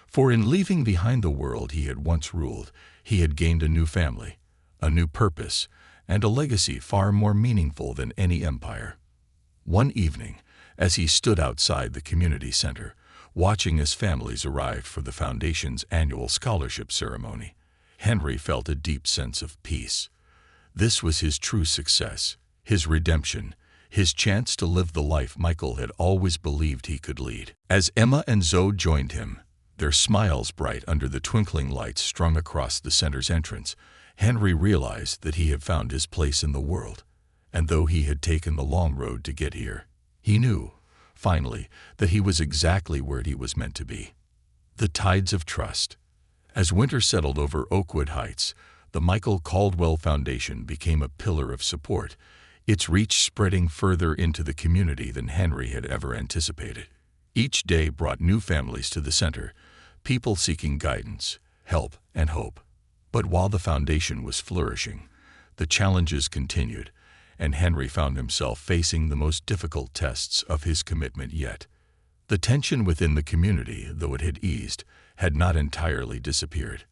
For in leaving behind the world he had once ruled, he had gained a new family, a new purpose, and a legacy far more meaningful than any empire. One evening, as he stood outside the community center, watching as families arrived for the Foundation's annual scholarship ceremony, Henry felt a deep sense of peace. This was his true success, his redemption, his chance to live the life Michael had always believed he could lead. As Emma and Zoe joined him, their smiles bright under the twinkling lights strung across the center's entrance, Henry realized that he had found his place in the world. And though he had taken the long road to get here, he knew, finally, that he was exactly where he was meant to be. The tides of trust. As winter settled over Oakwood Heights, the Michael Caldwell Foundation became a pillar of support, its reach spreading further into the community than Henry had ever anticipated. Each day brought new families to the center, people seeking guidance, help, and hope. But while the foundation was flourishing, the challenges continued, and Henry found himself facing the most difficult tests of his commitment yet. The tension within the community, though it had eased, had not entirely disappeared.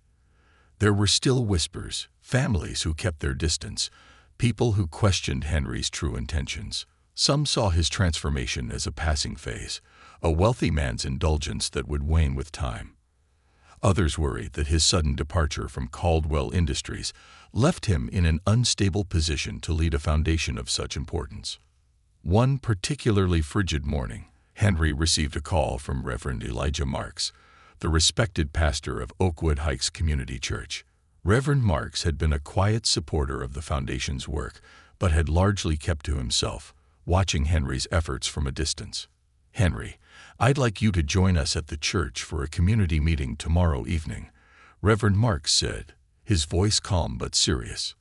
There were still whispers, families who kept their distance, people who questioned Henry's true intentions. Some saw his transformation as a passing phase, a wealthy man's indulgence that would wane with time. Others worried that his sudden departure from Caldwell Industries left him in an unstable position to lead a foundation of such importance. One particularly frigid morning, Henry received a call from Reverend Elijah Marks, the respected pastor of Oakwood Heights Community Church. Reverend Marks had been a quiet supporter of the Foundation's work, but had largely kept to himself, watching Henry's efforts from a distance. "Henry, I'd like you to join us at the church for a community meeting tomorrow evening," Reverend Marks said, his voice calm but serious.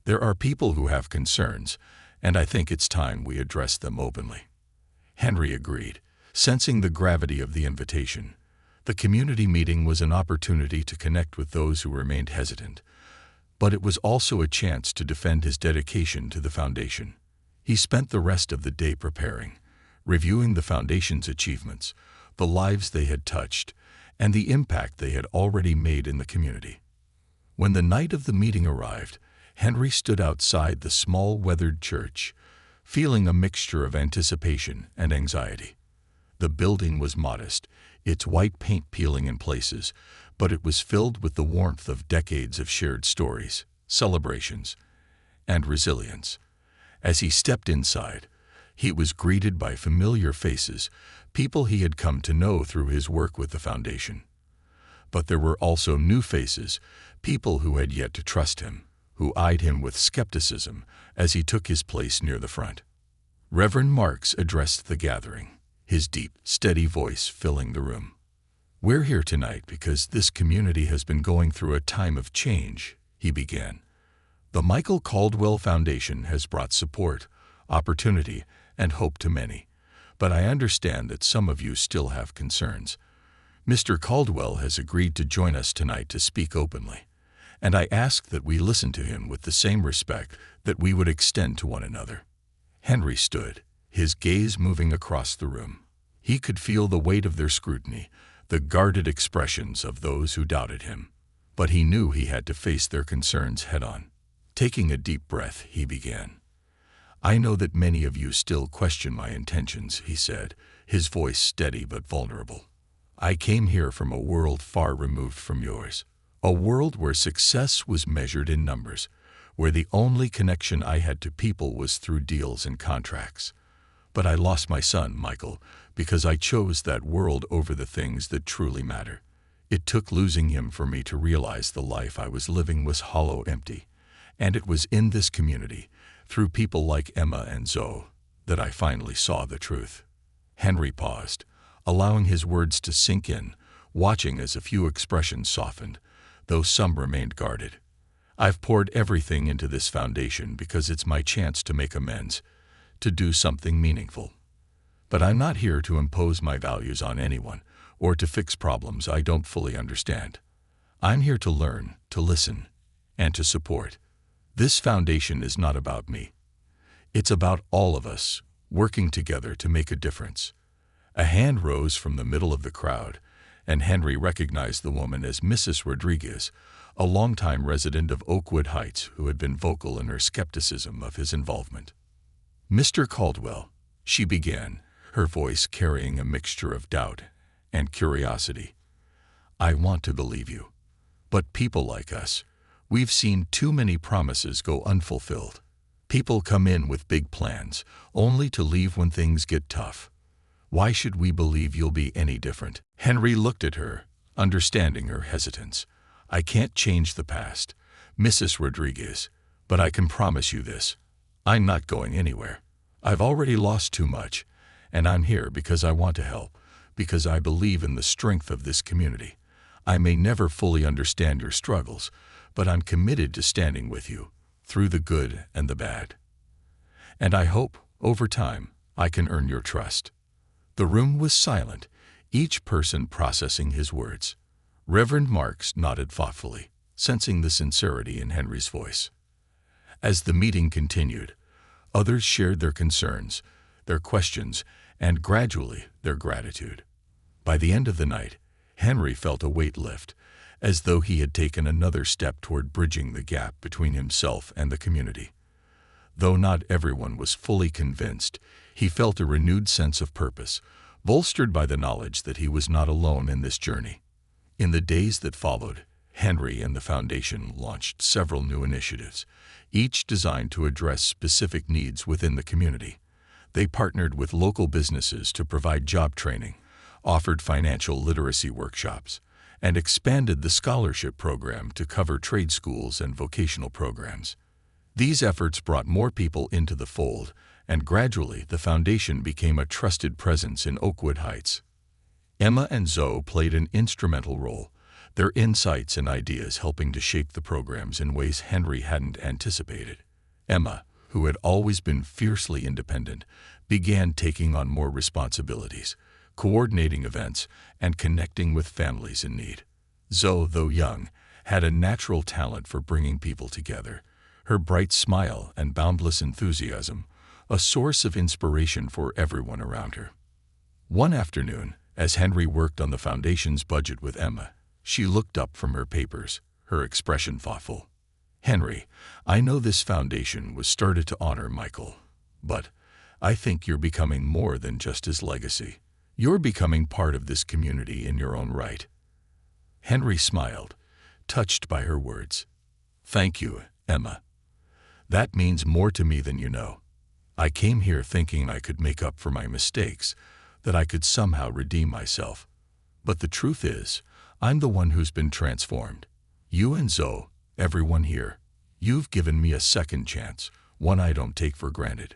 "There are people who have concerns, and I think it's time we address them openly." Henry agreed, sensing the gravity of the invitation. The community meeting was an opportunity to connect with those who remained hesitant, but it was also a chance to defend his dedication to the Foundation. He spent the rest of the day preparing, reviewing the Foundation's achievements, the lives they had touched, and the impact they had already made in the community. When the night of the meeting arrived, Henry stood outside the small weathered church, feeling a mixture of anticipation and anxiety. The building was modest, its white paint peeling in places, but it was filled with the warmth of decades of shared stories, celebrations, and resilience. As he stepped inside, He was greeted by familiar faces, people he had come to know through his work with the foundation. But there were also new faces, people who had yet to trust him, who eyed him with skepticism as he took his place near the front. Reverend Marks addressed the gathering, his deep, steady voice filling the room. "We're here tonight because this community has been going through a time of change," he began. "The Michael Caldwell Foundation has brought support, opportunity, and hope to many, but I understand that some of you still have concerns. Mr. Caldwell has agreed to join us tonight to speak openly, and I ask that we listen to him with the same respect that we would extend to one another." Henry stood, his gaze moving across the room. He could feel the weight of their scrutiny, the guarded expressions of those who doubted him, but he knew he had to face their concerns head-on. Taking a deep breath, he began. "I know that many of you still question my intentions," he said, his voice steady but vulnerable. "I came here from a world far removed from yours, a world where success was measured in numbers, where the only connection I had to people was through deals and contracts. But I lost my son, Michael, because I chose that world over the things that truly matter. It took losing him for me to realize the life I was living was hollow, empty. And it was in this community, through people like Emma and Zoe, that I finally saw the truth." Henry paused, allowing his words to sink in, watching as a few expressions softened, though some remained guarded. "I've poured everything into this foundation because it's my chance to make amends, to do something meaningful. But I'm not here to impose my values on anyone or to fix problems I don't fully understand. I'm here to learn, to listen, and to support. This foundation is not about me. It's about all of us working together to make a difference." A hand rose from the middle of the crowd, and Henry recognized the woman as Mrs. Rodriguez, a longtime resident of Oakwood Heights who had been vocal in her skepticism of his involvement. "Mr. Caldwell," she began, her voice carrying a mixture of doubt and curiosity, "I want to believe you. But people like us, we've seen too many promises go unfulfilled. People come in with big plans, only to leave when things get tough. Why should we believe you'll be any different?" Henry looked at her, understanding her hesitance. "I can't change the past, Mrs. Rodriguez, but I can promise you this. I'm not going anywhere. I've already lost too much, and I'm here because I want to help, because I believe in the strength of this community. I may never fully understand your struggles, but I'm committed to standing with you, through the good and the bad. And I hope, over time, I can earn your trust." The room was silent, each person processing his words. Reverend Marks nodded thoughtfully, sensing the sincerity in Henry's voice. As the meeting continued, others shared their concerns, their questions, and gradually their gratitude. By the end of the night, Henry felt a weight lift, as though he had taken another step toward bridging the gap between himself and the community. Though not everyone was fully convinced, he felt a renewed sense of purpose, bolstered by the knowledge that he was not alone in this journey. In the days that followed, Henry and the Foundation launched several new initiatives, each designed to address specific needs within the community. They partnered with local businesses to provide job training, offered financial literacy workshops, and expanded the scholarship program to cover trade schools and vocational programs. These efforts brought more people into the fold, and gradually the Foundation became a trusted presence in Oakwood Heights. Emma and Zoe played an instrumental role, their insights and ideas helping to shape the programs in ways Henry hadn't anticipated. Emma, who had always been fiercely independent, began taking on more responsibilities, coordinating events, and connecting with families in need. Zoe, though young, had a natural talent for bringing people together, her bright smile and boundless enthusiasm a source of inspiration for everyone around her. One afternoon, as Henry worked on the Foundation's budget with Emma, she looked up from her papers, her expression thoughtful. "Henry, I know this foundation was started to honor Michael, but I think you're becoming more than just his legacy. You're becoming part of this community in your own right." Henry smiled, touched by her words. "Thank you, Emma. That means more to me than you know. I came here thinking I could make up for my mistakes, that I could somehow redeem myself. But the truth is, I'm the one who's been transformed. You and Zoe, everyone here, you've given me a second chance, one I don't take for granted."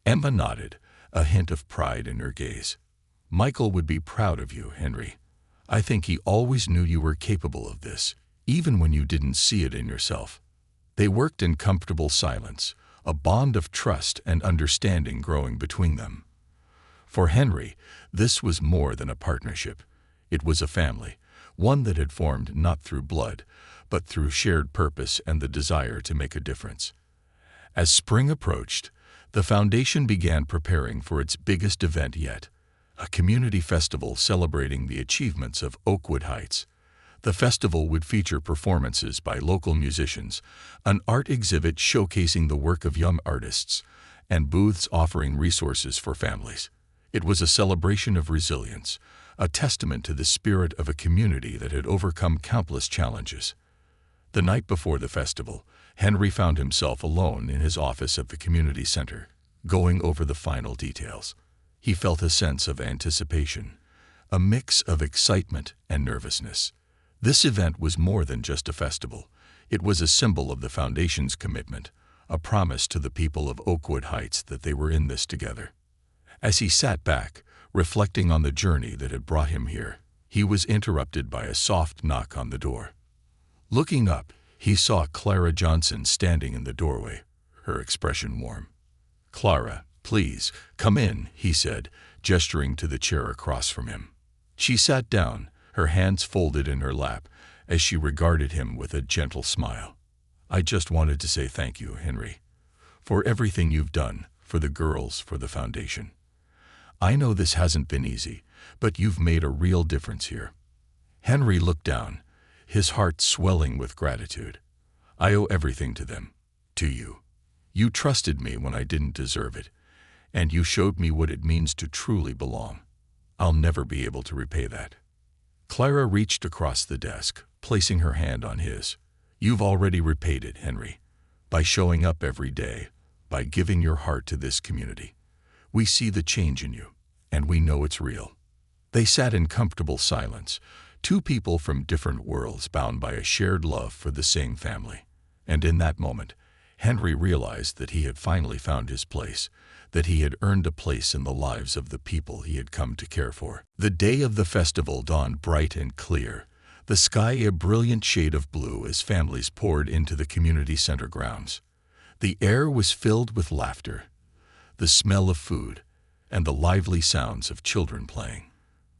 Emma nodded, a hint of pride in her gaze. "Michael would be proud of you, Henry. I think he always knew you were capable of this, even when you didn't see it in yourself." They worked in comfortable silence, a bond of trust and understanding growing between them. For Henry, this was more than a partnership. It was a family, one that had formed not through blood, but through shared purpose and the desire to make a difference. As spring approached, the foundation began preparing for its biggest event yet, a community festival celebrating the achievements of Oakwood Heights. The festival would feature performances by local musicians, an art exhibit showcasing the work of young artists, and booths offering resources for families. It was a celebration of resilience, a testament to the spirit of a community that had overcome countless challenges. The night before the festival, Henry found himself alone in his office at the community center, going over the final details. He felt a sense of anticipation, a mix of excitement and nervousness. This event was more than just a festival. It was a symbol of the foundation's commitment, a promise to the people of Oakwood Heights that they were in this together. As he sat back, reflecting on the journey that had brought him here, he was interrupted by a soft knock on the door. Looking up, he saw Clara Johnson standing in the doorway, her expression warm. "Clara, please, come in," he said, gesturing to the chair across from him. She sat down, her hands folded in her lap, as she regarded him with a gentle smile. "I just wanted to say thank you, Henry, for everything you've done, for the girls, for the foundation. I know this hasn't been easy, but you've made a real difference here." Henry looked down, his heart swelling with gratitude. "I owe everything to them, to you. You trusted me when I didn't deserve it, and you showed me what it means to truly belong. I'll never be able to repay that." Clara reached across the desk, placing her hand on his. "You've already repaid it, Henry, by showing up every day, by giving your heart to this community. We see the change in you, and we know it's real." They sat in comfortable silence, two people from different worlds bound by a shared love for the same family. And in that moment, Henry realized that he had finally found his place, that he had earned a place in the lives of the people he had come to care for. The day of the festival dawned bright and clear, the sky a brilliant shade of blue as families poured into the community center grounds. The air was filled with laughter, the smell of food, and the lively sounds of children playing.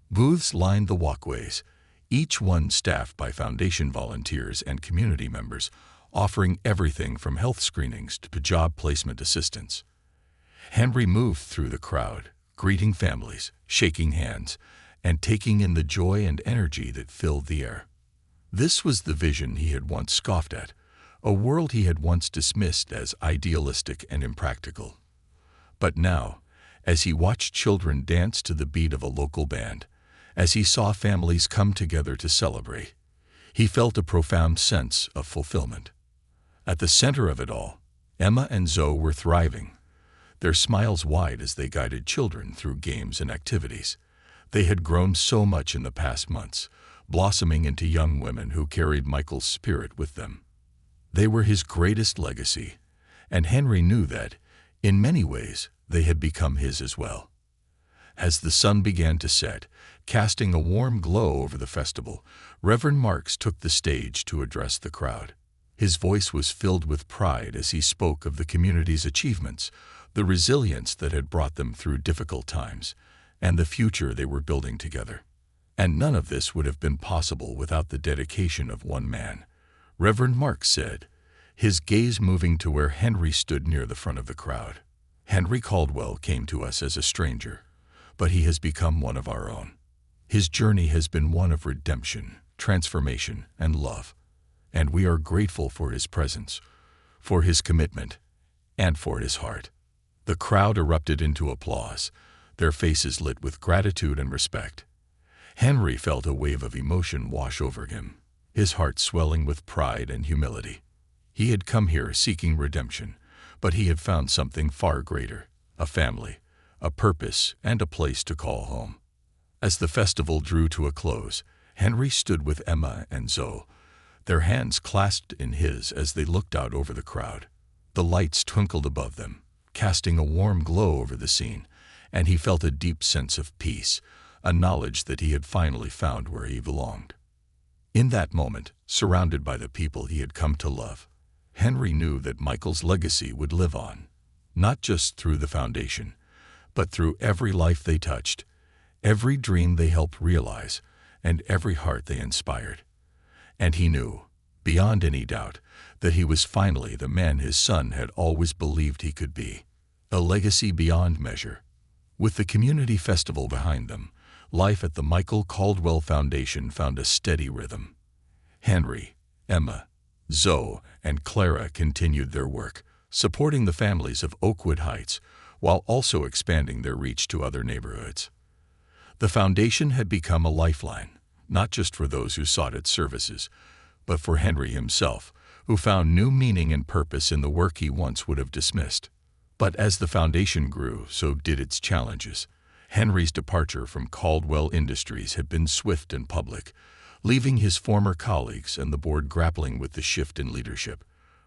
Booths lined the walkways, each one staffed by foundation volunteers and community members, offering everything from health screenings to job placement assistance. Henry moved through the crowd, greeting families, shaking hands, and taking in the joy and energy that filled the air. This was the vision he had once scoffed at, a world he had once dismissed as idealistic and impractical. But now, as he watched children dance to the beat of a local band, as he saw families come together to celebrate, he felt a profound sense of fulfillment. At the center of it all, Emma and Zoe were thriving, their smiles wide as they guided children through games and activities. They had grown so much in the past months, blossoming into young women who carried Michael's spirit with them. They were his greatest legacy, and Henry knew that, in many ways, they had become his as well. As the sun began to set, casting a warm glow over the festival, Reverend Marks took the stage to address the crowd. His voice was filled with pride as he spoke of the community's achievements, the resilience that had brought them through difficult times, and the future they were building together. And none of this would have been possible without the dedication of one man, Reverend Marks said, his gaze moving to where Henry stood near the front of the crowd. "Henry Caldwell came to us as a stranger, but he has become one of our own. His journey has been one of redemption, transformation, and love, and we are grateful for his presence, for his commitment, and for his heart." The crowd erupted into applause, their faces lit with gratitude and respect. Henry felt a wave of emotion wash over him, his heart swelling with pride and humility. He had come here seeking redemption, But he had found something far greater: a family, a purpose, and a place to call home. As the festival drew to a close, Henry stood with Emma and Zoe, their hands clasped in his as they looked out over the crowd. The lights twinkled above them, casting a warm glow over the scene, and he felt a deep sense of peace, a knowledge that he had finally found where he belonged. In that moment, surrounded by the people he had come to love, Henry knew that Michael's legacy would live on, not just through the foundation, but through every life they touched, every dream they helped realize, and every heart they inspired. And he knew, beyond any doubt, that he was finally the man his son had always believed he could be, a legacy beyond measure. With the community festival behind them, life at the Michael Caldwell Foundation found a steady rhythm. Henry, Emma, Zoe, and Clara continued their work, supporting the families of Oakwood Heights, while also expanding their reach to other neighborhoods. The foundation had become a lifeline, not just for those who sought its services, but for Henry himself, who found new meaning and purpose in the work he once would have dismissed. But as the foundation grew, so did its challenges. Henry's departure from Caldwell Industries had been swift and public, leaving his former colleagues and the board grappling with the shift in leadership.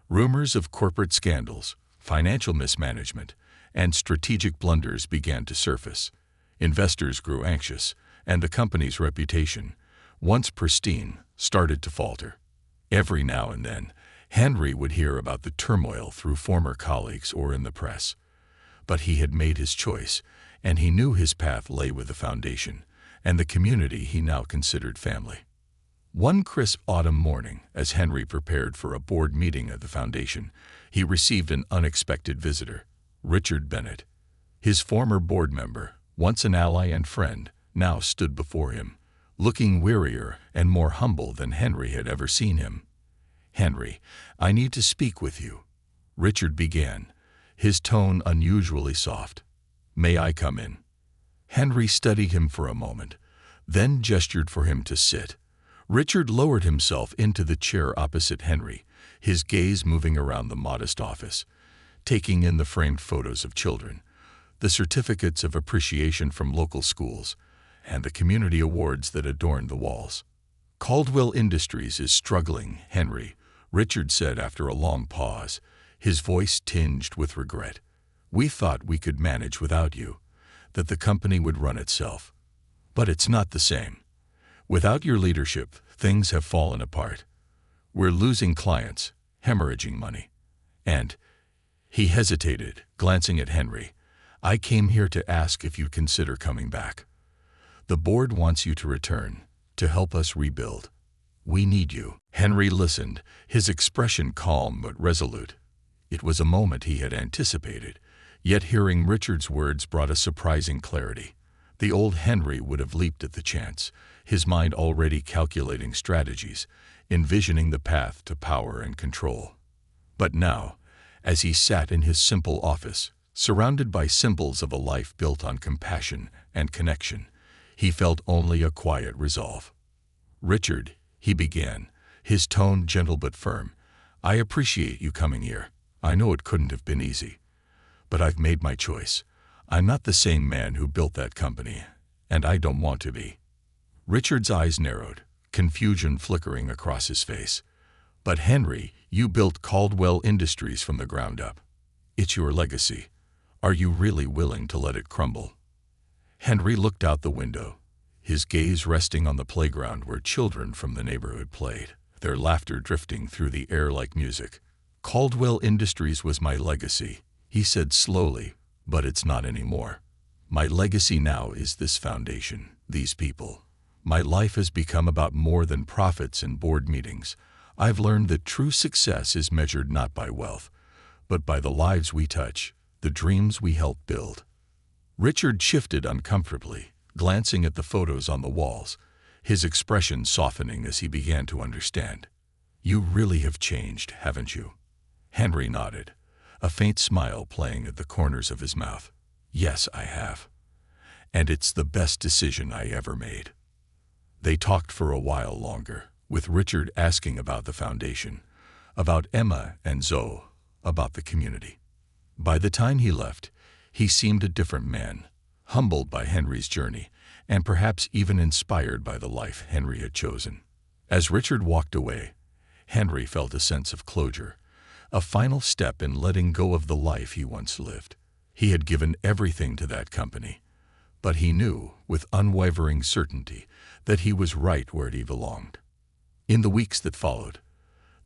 Rumors of corporate scandals, financial mismanagement, and strategic blunders began to surface. Investors grew anxious, and the company's reputation, once pristine, started to falter. Every now and then, Henry would hear about the turmoil through former colleagues or in the press. But he had made his choice, and he knew his path lay with the foundation and the community he now considered family. One crisp autumn morning, as Henry prepared for a board meeting at the foundation, he received an unexpected visitor, Richard Bennett. His former board member, once an ally and friend, now stood before him, looking wearier and more humble than Henry had ever seen him. "Henry, I need to speak with you," Richard began, his tone unusually soft. "May I come in?" Henry studied him for a moment, then gestured for him to sit. Richard lowered himself into the chair opposite Henry, his gaze moving around the modest office, taking in the framed photos of children, the certificates of appreciation from local schools, and the community awards that adorned the walls. "Caldwell Industries is struggling, Henry," Richard said after a long pause, his voice tinged with regret. "We thought we could manage without you, that the company would run itself. But it's not the same. Without your leadership, things have fallen apart. We're losing clients, hemorrhaging money. And," he hesitated, glancing at Henry, "I came here to ask if you'd consider coming back. The board wants you to return, to help us rebuild. We need you." Henry listened, his expression calm but resolute. It was a moment he had anticipated, yet hearing Richard's words brought a surprising clarity. The old Henry would have leaped at the chance, his mind already calculating strategies, envisioning the path to power and control. But now, as he sat in his simple office, surrounded by symbols of a life built on compassion and connection, he felt only a quiet resolve. "Richard," he began, his tone gentle but firm, "I appreciate you coming here. I know it couldn't have been easy. But I've made my choice. I'm not the same man who built that company, and I don't want to be." Richard's eyes narrowed, confusion flickering across his face. "But Henry, you built Caldwell Industries from the ground up. It's your legacy. Are you really willing to let it crumble?" Henry looked out the window, his gaze resting on the playground where children from the neighborhood played, their laughter drifting through the air like music. "Caldwell Industries was my legacy," he said slowly, "but it's not anymore. My legacy now is this foundation, these people. My life has become about more than profits and board meetings. I've learned that true success is measured not by wealth, but by the lives we touch, the dreams we help build." Richard shifted uncomfortably, glancing at the photos on the walls, his expression softening as he began to understand. "You really have changed, haven't you?" Henry nodded, a faint smile playing at the corners of his mouth. "Yes, I have. And it's the best decision I ever made." They talked for a while longer, with Richard asking about the foundation, about Emma and Zoe, about the community. By the time he left, he seemed a different man, humbled by Henry's journey, and perhaps even inspired by the life Henry had chosen. As Richard walked away, Henry felt a sense of closure, a final step in letting go of the life he once lived. He had given everything to that company, but he knew, with unwavering certainty, that he was right where he belonged. In the weeks that followed,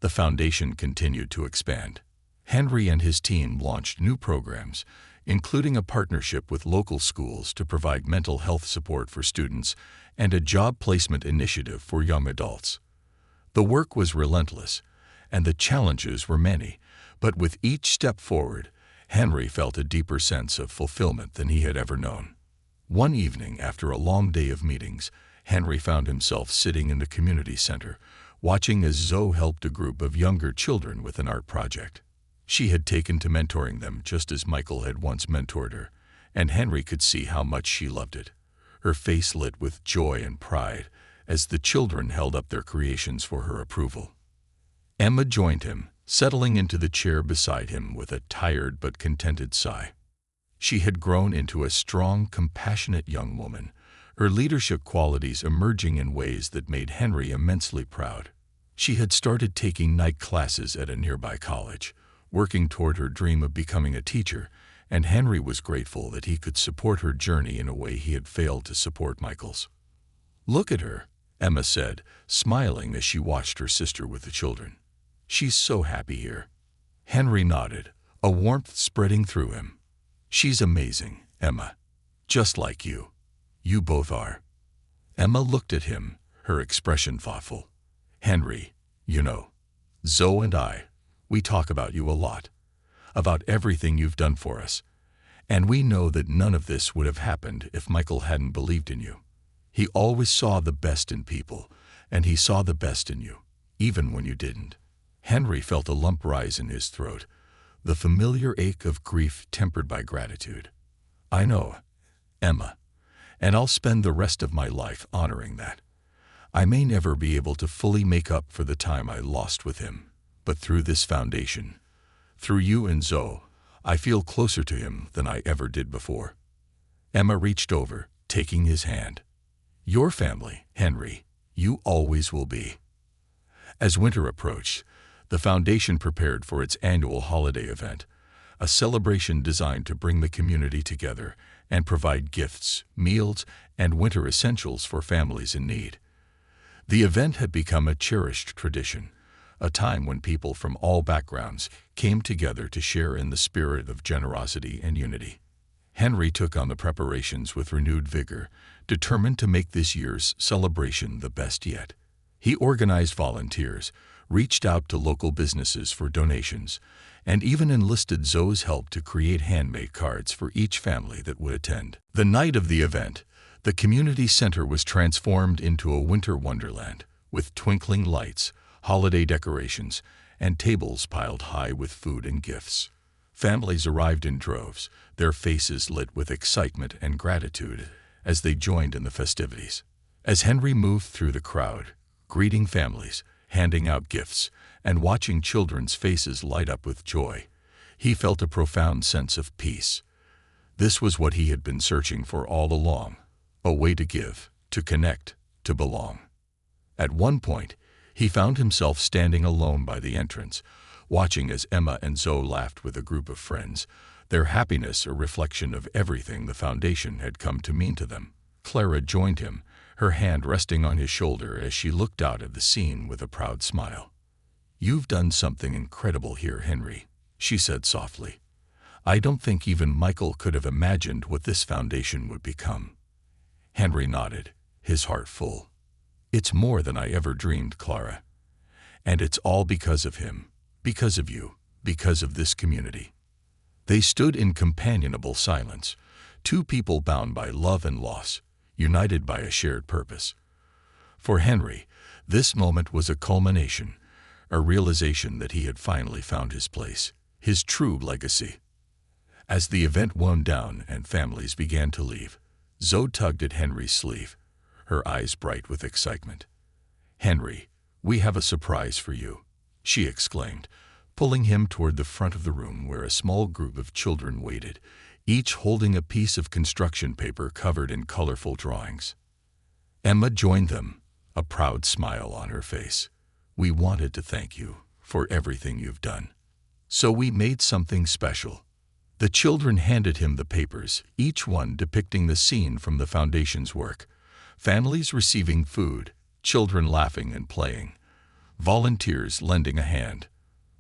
the foundation continued to expand. Henry and his team launched new programs, including a partnership with local schools to provide mental health support for students and a job placement initiative for young adults. The work was relentless, and the challenges were many, but with each step forward, Henry felt a deeper sense of fulfillment than he had ever known. One evening, after a long day of meetings, Henry found himself sitting in the community center, watching as Zoe helped a group of younger children with an art project. She had taken to mentoring them just as Michael had once mentored her, and Henry could see how much she loved it. Her face lit with joy and pride as the children held up their creations for her approval. Emma joined him, settling into the chair beside him with a tired but contented sigh. She had grown into a strong, compassionate young woman, her leadership qualities emerging in ways that made Henry immensely proud. She had started taking night classes at a nearby college, working toward her dream of becoming a teacher, and Henry was grateful that he could support her journey in a way he had failed to support Michael's. "Look at her," Emma said, smiling as she watched her sister with the children. "She's so happy here." Henry nodded, a warmth spreading through him. "She's amazing, Emma. Just like you. You both are." Emma looked at him, her expression thoughtful. "Henry, you know, Zoe and I, we talk about you a lot, about everything you've done for us, and we know that none of this would have happened if Michael hadn't believed in you. He always saw the best in people, and he saw the best in you, even when you didn't." Henry felt a lump rise in his throat, the familiar ache of grief tempered by gratitude. "I know, Emma, and I'll spend the rest of my life honoring that. I may never be able to fully make up for the time I lost with him, but through this foundation, through you and Zoe, I feel closer to him than I ever did before." Emma reached over, taking his hand. "Your family, Henry, you always will be." As winter approached, the foundation prepared for its annual holiday event, a celebration designed to bring the community together and provide gifts, meals, and winter essentials for families in need. The event had become a cherished tradition, a time when people from all backgrounds came together to share in the spirit of generosity and unity. Henry took on the preparations with renewed vigor, determined to make this year's celebration the best yet. He organized volunteers, reached out to local businesses for donations, and even enlisted Zoe's help to create handmade cards for each family that would attend. The night of the event, the community center was transformed into a winter wonderland, with twinkling lights, holiday decorations, and tables piled high with food and gifts. Families arrived in droves, their faces lit with excitement and gratitude as they joined in the festivities. As Henry moved through the crowd, greeting families, handing out gifts, and watching children's faces light up with joy, he felt a profound sense of peace. This was what he had been searching for all along, a way to give, to connect, to belong. At one point, he found himself standing alone by the entrance, watching as Emma and Zoe laughed with a group of friends, their happiness a reflection of everything the foundation had come to mean to them. Clara joined him, her hand resting on his shoulder as she looked out at the scene with a proud smile. "You've done something incredible here, Henry," she said softly. "I don't think even Michael could have imagined what this foundation would become." Henry nodded, his heart full. "It's more than I ever dreamed, Clara. And it's all because of him, because of you, because of this community." They stood in companionable silence, two people bound by love and loss, united by a shared purpose. For Henry, this moment was a culmination, a realization that he had finally found his place, his true legacy. As the event wound down and families began to leave, Zoe tugged at Henry's sleeve, her eyes bright with excitement. "Henry, we have a surprise for you," she exclaimed, pulling him toward the front of the room where a small group of children waited, each holding a piece of construction paper covered in colorful drawings. Emma joined them, a proud smile on her face. "We wanted to thank you for everything you've done. So we made something special." The children handed him the papers, each one depicting the scene from the foundation's work. Families receiving food, children laughing and playing, volunteers lending a hand.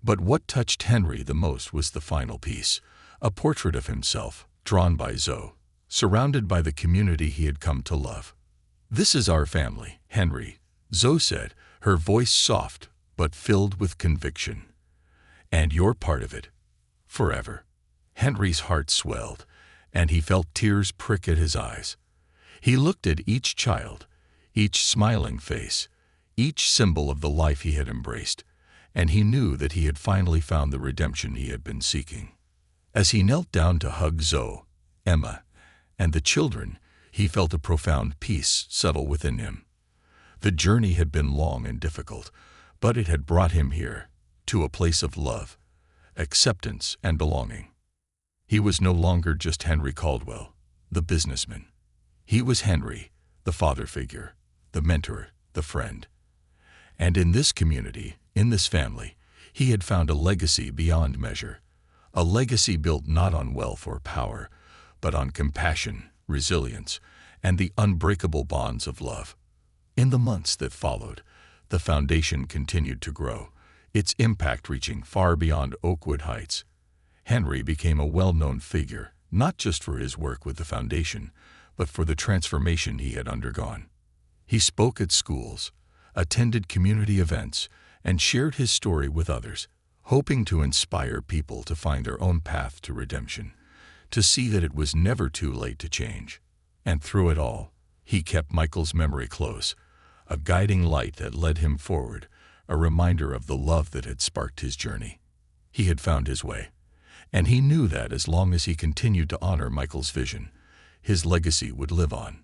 But what touched Henry the most was the final piece, a portrait of himself, drawn by Zoe, surrounded by the community he had come to love. "This is our family, Henry," Zoe said, her voice soft but filled with conviction. "And you're part of it, forever." Henry's heart swelled, and he felt tears prick at his eyes. He looked at each child, each smiling face, each symbol of the life he had embraced, and he knew that he had finally found the redemption he had been seeking. As he knelt down to hug Zoe, Emma, and the children, he felt a profound peace settle within him. The journey had been long and difficult, but it had brought him here, to a place of love, acceptance, and belonging. He was no longer just Henry Caldwell, the businessman. He was Henry, the father figure, the mentor, the friend. And in this community, in this family, he had found a legacy beyond measure, a legacy built not on wealth or power, but on compassion, resilience, and the unbreakable bonds of love. In the months that followed, the foundation continued to grow, its impact reaching far beyond Oakwood Heights. Henry became a well-known figure, not just for his work with the foundation, but for the transformation he had undergone. He spoke at schools, attended community events, and shared his story with others, hoping to inspire people to find their own path to redemption, to see that it was never too late to change. And through it all, he kept Michael's memory close, a guiding light that led him forward, a reminder of the love that had sparked his journey. He had found his way, and he knew that as long as he continued to honor Michael's vision, his legacy would live on,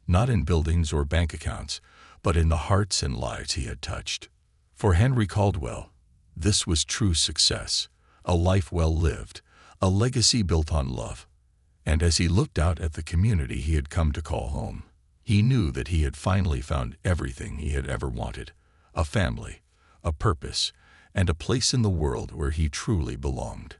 not in buildings or bank accounts, but in the hearts and lives he had touched. For Henry Caldwell, this was true success, a life well lived, a legacy built on love. And as he looked out at the community he had come to call home, he knew that he had finally found everything he had ever wanted, a family, a purpose, and a place in the world where he truly belonged.